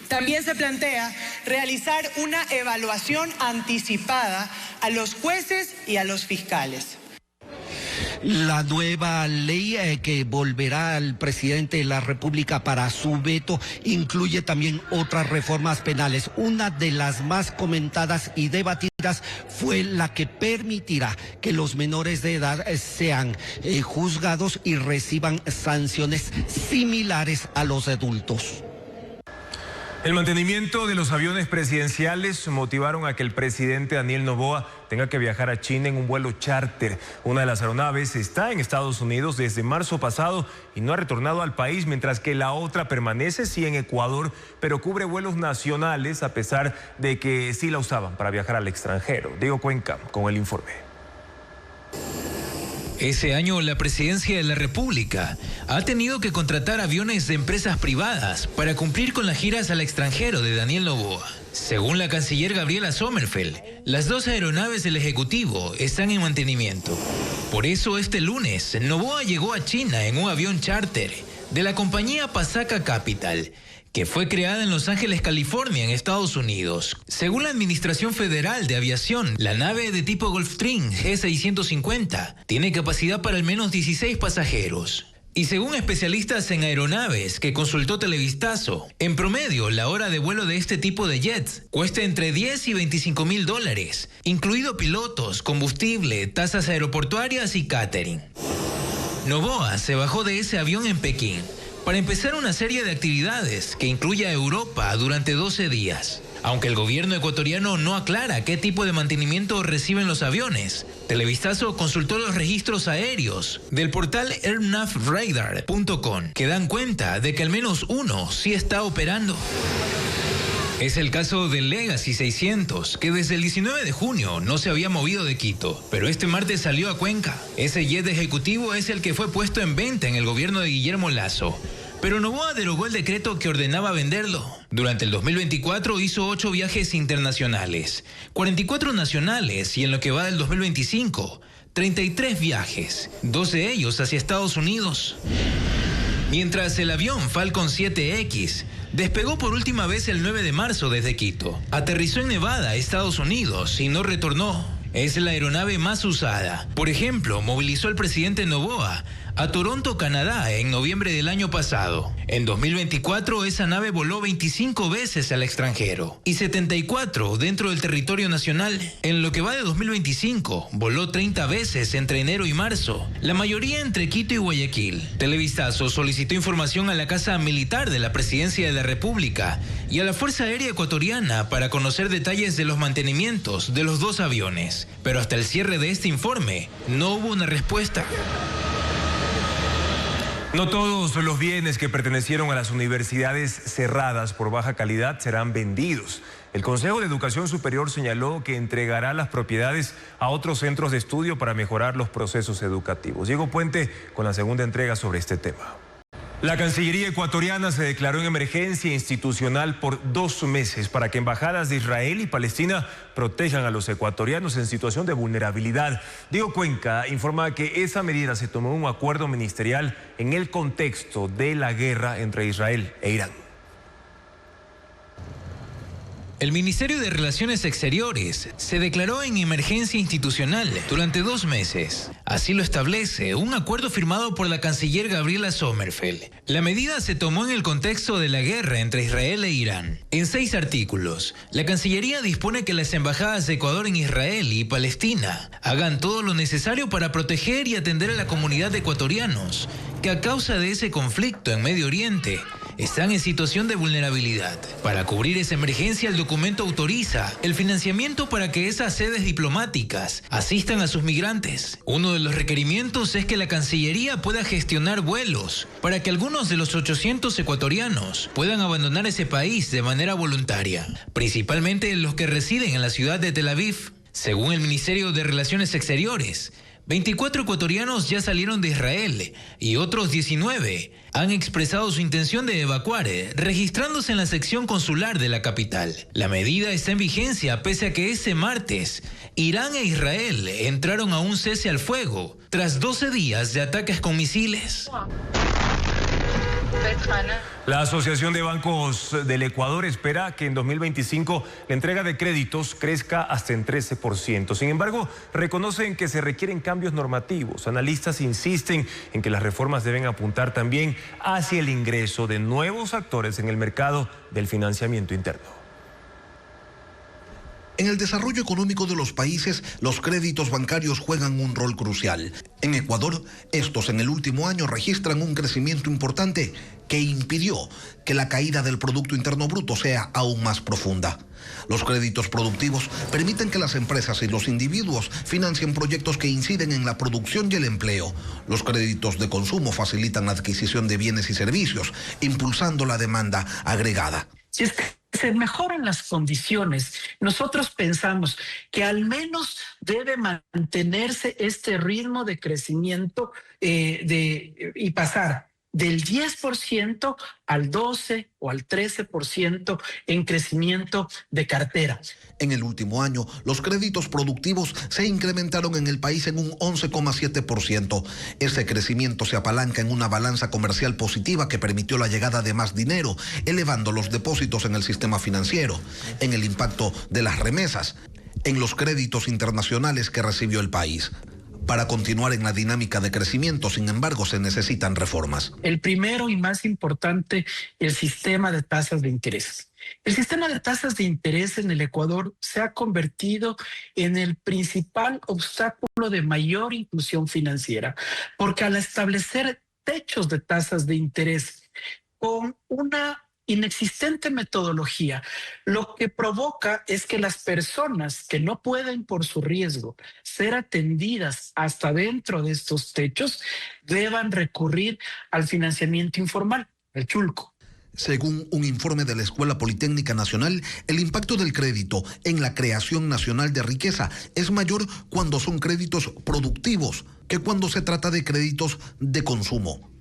También se plantea realizar una evaluación anticipada a los jueces y a los fiscales. La nueva ley que volverá al presidente de la República para su veto incluye también otras reformas penales. Una de las más comentadas y debatidas fue la que permitirá que los menores de edad sean juzgados y reciban sanciones similares a los adultos. El mantenimiento de los aviones presidenciales motivaron a que el presidente Daniel Noboa tenga que viajar a China en un vuelo charter. Una de las aeronaves está en Estados Unidos desde marzo pasado y no ha retornado al país, mientras que la otra permanece sí en Ecuador, pero cubre vuelos nacionales a pesar de que sí la usaban para viajar al extranjero. Diego Cuenca con el informe. Ese año la presidencia de la República ha tenido que contratar aviones de empresas privadas para cumplir con las giras al extranjero de Daniel Noboa. Según la canciller Gabriela Sommerfeld, las 2 aeronaves del Ejecutivo están en mantenimiento. Por eso este lunes, Noboa llegó a China en un avión charter de la compañía Pasaka Capital, que fue creada en Los Ángeles, California, en Estados Unidos. Según la Administración Federal de Aviación, la nave de tipo Gulfstream G650 tiene capacidad para al menos 16 pasajeros. Y según especialistas en aeronaves que consultó Televistazo, en promedio la hora de vuelo de este tipo de jets cuesta entre 10 y 25 mil dólares, incluido pilotos, combustible, tasas aeroportuarias y catering. Noboa se bajó de ese avión en Pekín para empezar una serie de actividades que incluye a Europa durante 12 días. Aunque el gobierno ecuatoriano no aclara qué tipo de mantenimiento reciben los aviones, Televistazo consultó los registros aéreos del portal airnavradar.com, que dan cuenta de que al menos uno sí está operando. Es el caso del Legacy 600, que desde el 19 de junio no se había movido de Quito, pero este martes salió a Cuenca. Ese jet ejecutivo es el que fue puesto en venta en el gobierno de Guillermo Lasso, pero Noboa derogó el decreto que ordenaba venderlo. Durante el 2024 hizo 8 viajes internacionales, 44 nacionales y en lo que va del 2025, 33 viajes, 2 de ellos hacia Estados Unidos. Mientras el avión Falcon 7X despegó por última vez el 9 de marzo desde Quito, aterrizó en Nevada, Estados Unidos, y no retornó. Es la aeronave más usada. Por ejemplo, movilizó al presidente Noboa a Toronto, Canadá, en noviembre del año pasado. En 2024, esa nave voló 25 veces al extranjero y 74 dentro del territorio nacional. En lo que va de 2025, voló 30 veces entre enero y marzo, la mayoría entre Quito y Guayaquil. Televistazo solicitó información a la Casa Militar de la Presidencia de la República y a la Fuerza Aérea Ecuatoriana para conocer detalles de los mantenimientos de los 2 aviones. Pero hasta el cierre de este informe, no hubo una respuesta. No todos los bienes que pertenecieron a las universidades cerradas por baja calidad serán vendidos. El Consejo de Educación Superior señaló que entregará las propiedades a otros centros de estudio para mejorar los procesos educativos. Diego Puente con la segunda entrega sobre este tema. La Cancillería ecuatoriana se declaró en emergencia institucional por 2 meses para que embajadas de Israel y Palestina protejan a los ecuatorianos en situación de vulnerabilidad. Diego Cuenca informa que esa medida se tomó en un acuerdo ministerial en el contexto de la guerra entre Israel e Irán. El Ministerio de Relaciones Exteriores se declaró en emergencia institucional durante 2 meses. Así lo establece un acuerdo firmado por la canciller Gabriela Sommerfeld. La medida se tomó en el contexto de la guerra entre Israel e Irán. En 6 artículos, la Cancillería dispone que las embajadas de Ecuador en Israel y Palestina hagan todo lo necesario para proteger y atender a la comunidad de ecuatorianos que a causa de ese conflicto en Medio Oriente están en situación de vulnerabilidad. Para cubrir esa emergencia, el documento autoriza el financiamiento para que esas sedes diplomáticas asistan a sus migrantes. Uno de los requerimientos es que la Cancillería pueda gestionar vuelos para que algunos de los 800 ecuatorianos puedan abandonar ese país de manera voluntaria, principalmente los que residen en la ciudad de Tel Aviv. Según el Ministerio de Relaciones Exteriores, 24 ecuatorianos ya salieron de Israel y otros 19 han expresado su intención de evacuar, registrándose en la sección consular de la capital. La medida está en vigencia pese a que ese martes Irán e Israel entraron a un cese al fuego tras 12 días de ataques con misiles. La Asociación de Bancos del Ecuador espera que en 2025 la entrega de créditos crezca hasta en 13%. Sin embargo, reconocen que se requieren cambios normativos. Analistas insisten en que las reformas deben apuntar también hacia el ingreso de nuevos actores en el mercado del financiamiento interno. En el desarrollo económico de los países, los créditos bancarios juegan un rol crucial. En Ecuador, estos en el último año registran un crecimiento importante que impidió que la caída del Producto Interno Bruto sea aún más profunda. Los créditos productivos permiten que las empresas y los individuos financien proyectos que inciden en la producción y el empleo. Los créditos de consumo facilitan la adquisición de bienes y servicios, impulsando la demanda agregada. Si es que se mejoran las condiciones, nosotros pensamos que al menos debe mantenerse este ritmo de crecimiento y pasar del 10% al 12% o al 13% en crecimiento de cartera. En el último año, los créditos productivos se incrementaron en el país en un 11,7%. Ese crecimiento se apalanca en una balanza comercial positiva que permitió la llegada de más dinero, elevando los depósitos en el sistema financiero, en el impacto de las remesas, en los créditos internacionales que recibió el país. Para continuar en la dinámica de crecimiento, sin embargo, se necesitan reformas. El primero y más importante, el sistema de tasas de interés. El sistema de tasas de interés en el Ecuador se ha convertido en el principal obstáculo de mayor inclusión financiera, porque al establecer techos de tasas de interés con una inexistente metodología, lo que provoca es que las personas que no pueden por su riesgo ser atendidas hasta dentro de estos techos deban recurrir al financiamiento informal, el chulco. Según un informe de la Escuela Politécnica Nacional, el impacto del crédito en la creación nacional de riqueza es mayor cuando son créditos productivos que cuando se trata de créditos de consumo.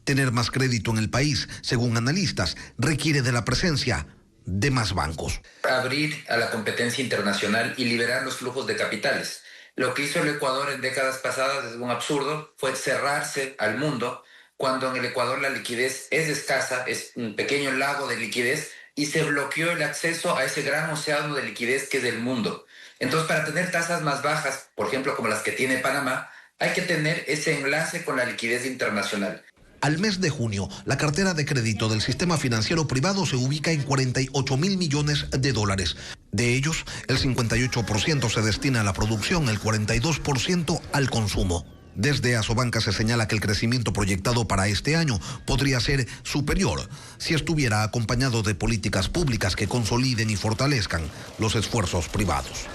Tener más crédito en el país, según analistas, requiere de la presencia de más bancos. Abrir a la competencia internacional y liberar los flujos de capitales. Lo que hizo el Ecuador en décadas pasadas es un absurdo, fue cerrarse al mundo, cuando en el Ecuador la liquidez es escasa, es un pequeño lago de liquidez, y se bloqueó el acceso a ese gran océano de liquidez que es el mundo. Entonces, para tener tasas más bajas, por ejemplo, como las que tiene Panamá, hay que tener ese enlace con la liquidez internacional. Al mes de junio, la cartera de crédito del sistema financiero privado se ubica en 48.000 millones de dólares. De ellos, el 58% se destina a la producción, el 42% al consumo. Desde Asobanca se señala que el crecimiento proyectado para este año podría ser superior si estuviera acompañado de políticas públicas que consoliden y fortalezcan los esfuerzos privados.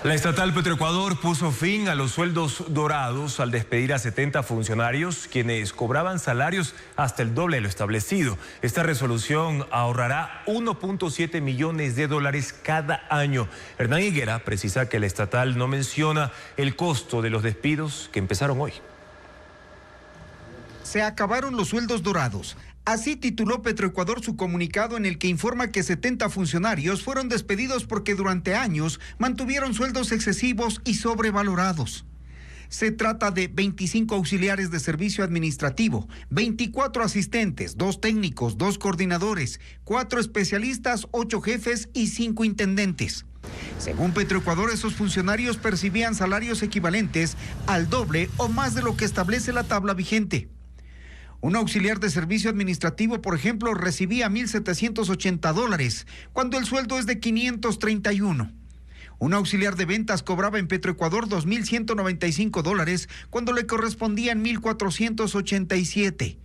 La estatal Petroecuador puso fin a los sueldos dorados al despedir a 70 funcionarios quienes cobraban salarios hasta el doble de lo establecido. Esta resolución ahorrará 1.7 millones de dólares cada año. Hernán Higuera precisa que la estatal no menciona el costo de los despidos que empezaron hoy. Se acabaron los sueldos dorados. Así tituló Petroecuador su comunicado en el que informa que 70 funcionarios fueron despedidos porque durante años mantuvieron sueldos excesivos y sobrevalorados. Se trata de 25 auxiliares de servicio administrativo, 24 asistentes, 2 técnicos, 2 coordinadores, 4 especialistas, 8 jefes y 5 intendentes. Según Petroecuador, esos funcionarios percibían salarios equivalentes al doble o más de lo que establece la tabla vigente. Un auxiliar de servicio administrativo, por ejemplo, recibía $1,780, cuando el sueldo es de $531. Un auxiliar de ventas cobraba en Petroecuador $2,195, cuando le correspondían $1,487.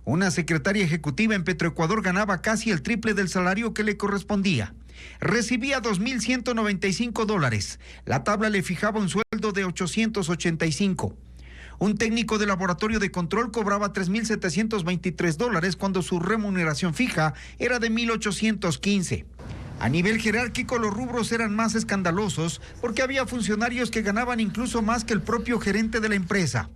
Una secretaria ejecutiva en Petroecuador ganaba casi el triple del salario que le correspondía. Recibía $2,195. La tabla le fijaba un sueldo de $885. Un técnico de laboratorio de control cobraba $3,723, cuando su remuneración fija era de $1,815. A nivel jerárquico, los rubros eran más escandalosos porque había funcionarios que ganaban incluso más que el propio gerente de la empresa.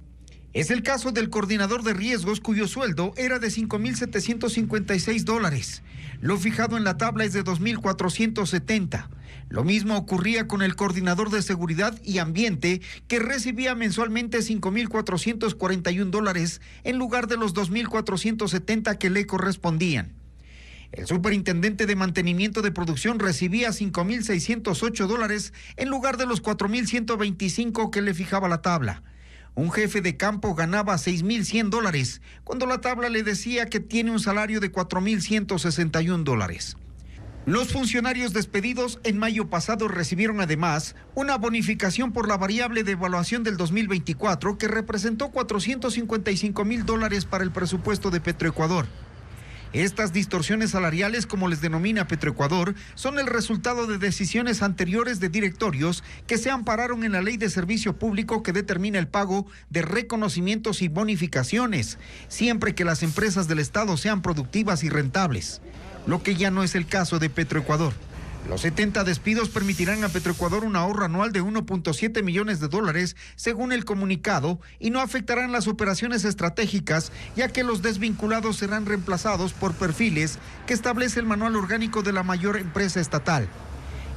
Es el caso del coordinador de riesgos, cuyo sueldo era de $5,756. Lo fijado en la tabla es de $2,470. Lo mismo ocurría con el coordinador de seguridad y ambiente, que recibía mensualmente $5,441 en lugar de los $2,470 que le correspondían. El superintendente de mantenimiento de producción recibía $5,608 en lugar de los $4,125 que le fijaba la tabla. Un jefe de campo ganaba $6,100, cuando la tabla le decía que tiene un salario de $4,161. Los funcionarios despedidos en mayo pasado recibieron además una bonificación por la variable de evaluación del 2024 que representó $455,000 para el presupuesto de Petroecuador. Estas distorsiones salariales, como les denomina Petroecuador, son el resultado de decisiones anteriores de directorios que se ampararon en la Ley de Servicio Público, que determina el pago de reconocimientos y bonificaciones, siempre que las empresas del Estado sean productivas y rentables, lo que ya no es el caso de Petroecuador. Los 70 despidos permitirán a Petroecuador un ahorro anual de $1.7 millones, según el comunicado, y no afectarán las operaciones estratégicas, ya que los desvinculados serán reemplazados por perfiles que establece el Manual Orgánico de la mayor empresa estatal.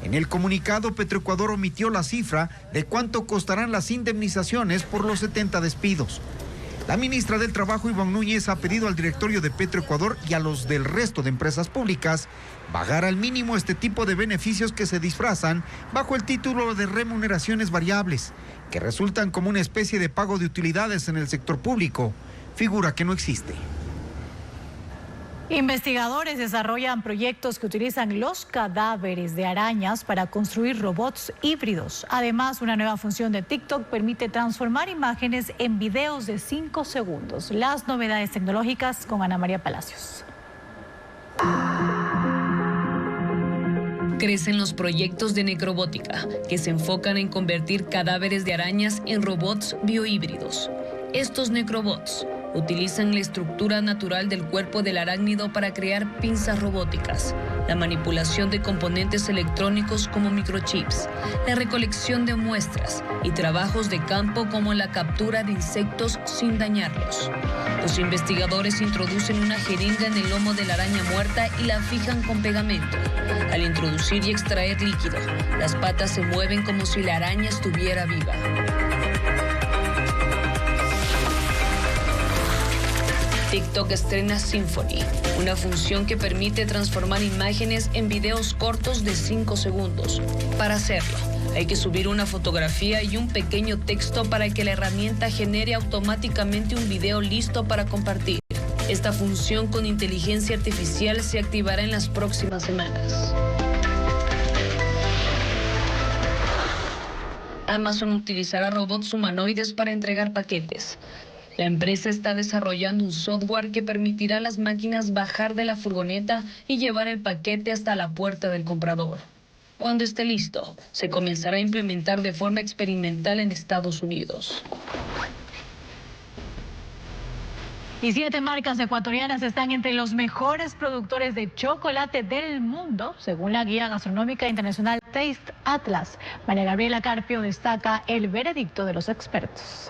En el comunicado, Petroecuador omitió la cifra de cuánto costarán las indemnizaciones por los 70 despidos. La ministra del Trabajo, Ivonne Núñez, ha pedido al directorio de Petroecuador y a los del resto de empresas públicas bajar al mínimo este tipo de beneficios que se disfrazan bajo el título de remuneraciones variables, que resultan como una especie de pago de utilidades en el sector público, figura que no existe. Investigadores desarrollan proyectos que utilizan los cadáveres de arañas para construir robots híbridos. Además, una nueva función de TikTok permite transformar imágenes en videos de 5 segundos. Las novedades tecnológicas con Ana María Palacios. Crecen los proyectos de necrobótica, que se enfocan en convertir cadáveres de arañas en robots biohíbridos. Estos necrobots utilizan la estructura natural del cuerpo del arácnido para crear pinzas robóticas, la manipulación de componentes electrónicos como microchips, la recolección de muestras y trabajos de campo como la captura de insectos sin dañarlos. Los investigadores introducen una jeringa en el lomo de la araña muerta y la fijan con pegamento. Al introducir y extraer líquido, las patas se mueven como si la araña estuviera viva. TikTok estrena Symphony, una función que permite transformar imágenes en videos cortos de 5 segundos. Para hacerlo, hay que subir una fotografía y un pequeño texto para que la herramienta genere automáticamente un video listo para compartir. Esta función con inteligencia artificial se activará en las próximas semanas. Amazon utilizará robots humanoides para entregar paquetes. La empresa está desarrollando un software que permitirá a las máquinas bajar de la furgoneta y llevar el paquete hasta la puerta del comprador. Cuando esté listo, se comenzará a implementar de forma experimental en Estados Unidos. Y 7 marcas ecuatorianas están entre los mejores productores de chocolate del mundo, según la guía gastronómica internacional Taste Atlas. María Gabriela Carpio destaca el veredicto de los expertos.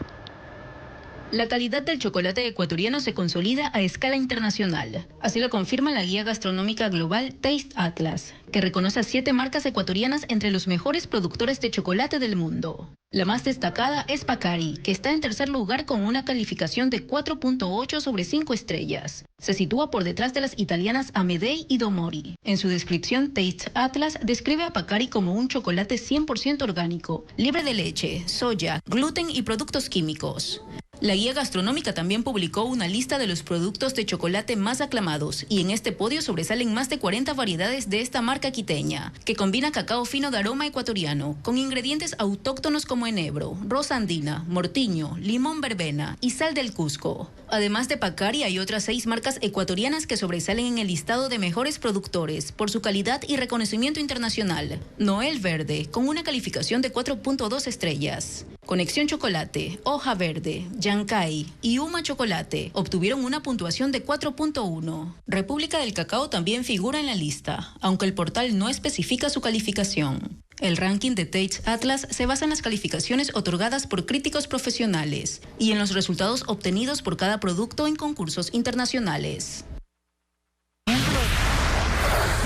La calidad del chocolate ecuatoriano se consolida a escala internacional. Así lo confirma la guía gastronómica global Taste Atlas, que reconoce a 7 marcas ecuatorianas entre los mejores productores de chocolate del mundo. La más destacada es Pacari, que está en tercer lugar con una calificación de 4.8 sobre 5 estrellas. Se sitúa por detrás de las italianas Amedei y Domori. En su descripción, Taste Atlas describe a Pacari como un chocolate 100% orgánico, libre de leche, soya, gluten y productos químicos. La guía gastronómica también publicó una lista de los productos de chocolate más aclamados y en este podio sobresalen más de 40 variedades de esta marca quiteña, que combina cacao fino de aroma ecuatoriano con ingredientes autóctonos como enebro, rosa andina, mortiño, limón verbena y sal del Cusco. Además de Pacari, hay otras 6 marcas ecuatorianas que sobresalen en el listado de mejores productores por su calidad y reconocimiento internacional. Noel Verde, con una calificación de 4.2 estrellas. Conexión Chocolate, Hoja Verde, Yancay y Uma Chocolate obtuvieron una puntuación de 4.1. República del Cacao también figura en la lista, aunque el portal no especifica su calificación. El ranking de Taste Atlas se basa en las calificaciones otorgadas por críticos profesionales y en los resultados obtenidos por cada producto en concursos internacionales.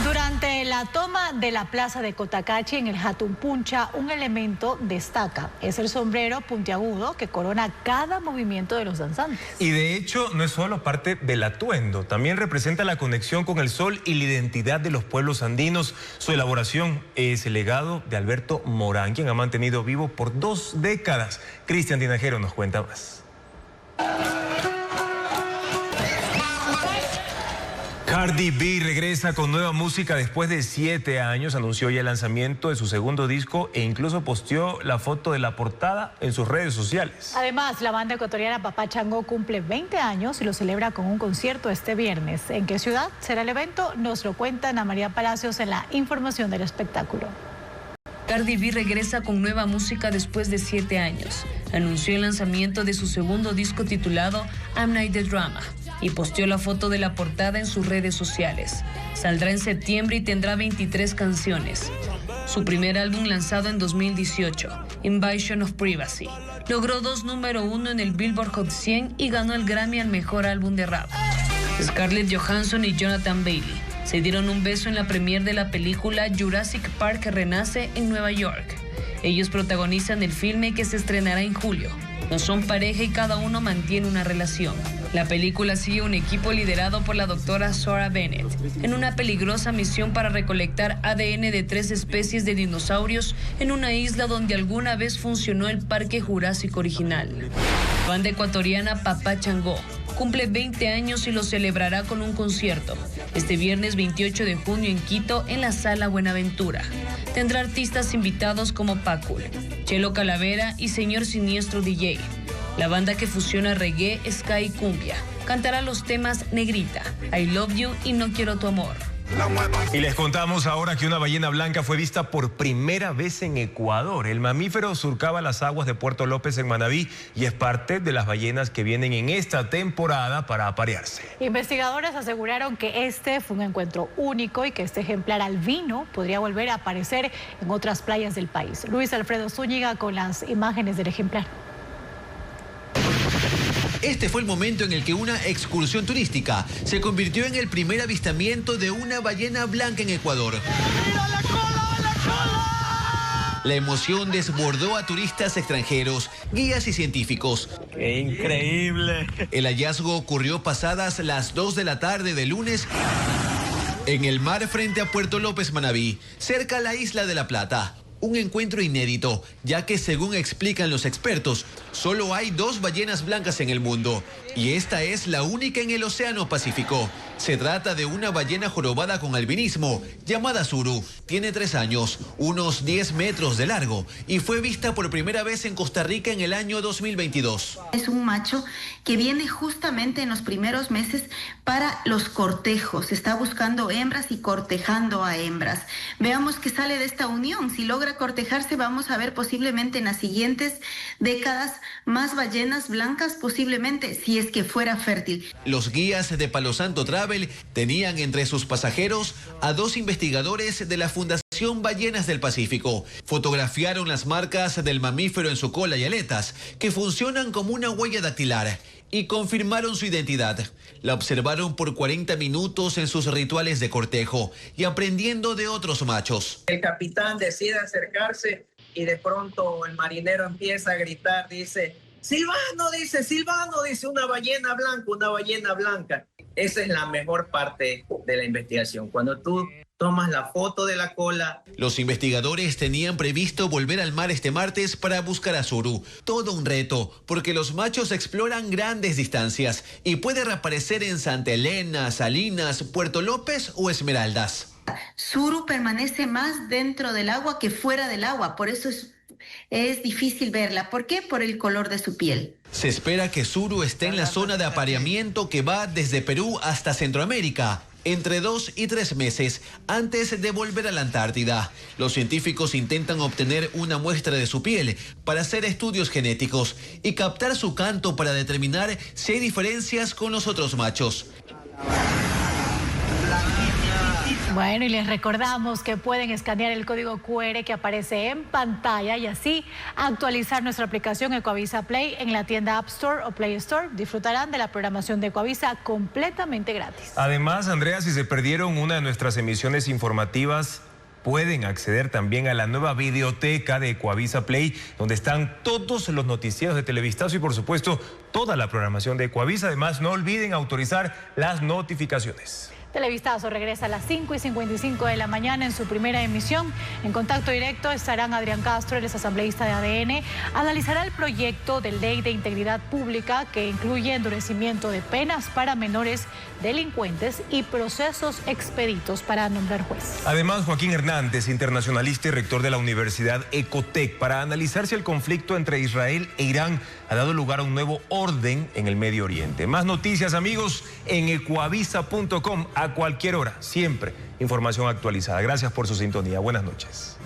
Durante la toma de la plaza de Cotacachi en el Jatunpuncha, un elemento destaca. Es el sombrero puntiagudo que corona cada movimiento de los danzantes. Y de hecho no es solo parte del atuendo, también representa la conexión con el sol y la identidad de los pueblos andinos. Su elaboración es el legado de Alberto Morán, quien ha mantenido vivo por 2 décadas. Cristian Tinajero nos cuenta más. Cardi B regresa con nueva música después de 7 años. Anunció ya el lanzamiento de su segundo disco e incluso posteó la foto de la portada en sus redes sociales. Además, la banda ecuatoriana Papá Changó cumple 20 años y lo celebra con un concierto este viernes. ¿En qué ciudad será el evento? Nos lo cuenta Ana María Palacios en la información del espectáculo. Cardi B regresa con nueva música después de 7 años. Anunció el lanzamiento de su segundo disco titulado I'm Not the Drama y posteó la foto de la portada en sus redes sociales. Saldrá en septiembre y tendrá 23 canciones. Su primer álbum, lanzado en 2018, Invasion of Privacy, logró 2 número 1 en el Billboard Hot 100 y ganó el Grammy al mejor álbum de rap. Scarlett Johansson y Jonathan Bailey se dieron un beso en la premiere de la película Jurassic Park Renace en Nueva York. Ellos protagonizan el filme que se estrenará en julio. No son pareja y cada uno mantiene una relación. La película sigue un equipo liderado por la doctora Sarah Bennett en una peligrosa misión para recolectar ADN de 3 especies de dinosaurios en una isla donde alguna vez funcionó el Parque Jurásico original. La banda ecuatoriana Papá Changó cumple 20 años y lo celebrará con un concierto este viernes 28 de junio en Quito, en la Sala Buenaventura. Tendrá artistas invitados como Pacul, Chelo Calavera y Señor Siniestro DJ. La banda, que fusiona reggae, ska y cumbia, cantará los temas Negrita, I Love You y No Quiero Tu Amor. Y les contamos ahora que una ballena blanca fue vista por primera vez en Ecuador. El mamífero surcaba las aguas de Puerto López en Manabí y es parte de las ballenas que vienen en esta temporada para aparearse. Investigadores aseguraron que este fue un encuentro único y que este ejemplar albino podría volver a aparecer en otras playas del país. Luis Alfredo Zúñiga con las imágenes del ejemplar. Este fue el momento en el que una excursión turística se convirtió en el primer avistamiento de una ballena blanca en Ecuador. La emoción desbordó a turistas extranjeros, guías y científicos. ¡Qué increíble! El hallazgo ocurrió pasadas las 2 de la tarde de lunes en el mar frente a Puerto López, Manabí, cerca a la isla de La Plata. Un encuentro inédito, ya que según explican los expertos, solo hay 2 ballenas blancas en el mundo y esta es la única en el Océano Pacífico. Se trata de una ballena jorobada con albinismo, llamada Suru. Tiene 3 años, unos 10 metros de largo y fue vista por primera vez en Costa Rica en el año 2022. Es un macho que viene justamente en los primeros meses para los cortejos. Está buscando hembras y cortejando a hembras. Veamos qué sale de esta unión. Si logra cortejarse, vamos a ver posiblemente en las siguientes décadas más ballenas blancas, posiblemente, si es que fuera fértil. Los guías de Palo Santo Travel tenían entre sus pasajeros a 2 investigadores de la Fundación Fundación Ballenas del Pacífico. Fotografiaron las marcas del mamífero en su cola y aletas, que funcionan como una huella dactilar, y confirmaron su identidad. La observaron por 40 minutos en sus rituales de cortejo y aprendiendo de otros machos. El capitán decide acercarse y de pronto el marinero empieza a gritar, dice, Silvano, dice, una ballena blanca. Esa es la mejor parte de la investigación, cuando tú tomas la foto de la cola. Los investigadores tenían previsto volver al mar este martes para buscar a Suru. Todo un reto, porque los machos exploran grandes distancias y puede reaparecer en Santa Elena, Salinas, Puerto López o Esmeraldas. Suru permanece más dentro del agua que fuera del agua, por eso es difícil verla. ¿Por qué? Por el color de su piel. Se espera que Suru esté en la zona de apareamiento que va desde Perú hasta Centroamérica, entre 2 y 3 meses antes de volver a la Antártida. Los científicos intentan obtener una muestra de su piel para hacer estudios genéticos y captar su canto para determinar si hay diferencias con los otros machos. Bueno, y les recordamos que pueden escanear el código QR que aparece en pantalla y así actualizar nuestra aplicación Ecuavisa Play en la tienda App Store o Play Store. Disfrutarán de la programación de Ecuavisa completamente gratis. Además, Andrea, si se perdieron una de nuestras emisiones informativas, pueden acceder también a la nueva videoteca de Ecuavisa Play, donde están todos los noticieros de Televistazo y, por supuesto, toda la programación de Ecuavisa. Además, no olviden autorizar las notificaciones. Televistazo regresa a las 5:55 de la mañana en su primera emisión. En contacto directo estarán Adrián Castro, el asambleísta de ADN. Analizará el proyecto de ley de integridad pública que incluye endurecimiento de penas para menores delincuentes y procesos expeditos para nombrar juez. Además, Joaquín Hernández, internacionalista y rector de la Universidad Ecotec, para analizar si el conflicto entre Israel e Irán ha dado lugar a un nuevo orden en el Medio Oriente. Más noticias, amigos, en ecuavisa.com a cualquier hora, siempre información actualizada. Gracias por su sintonía. Buenas noches.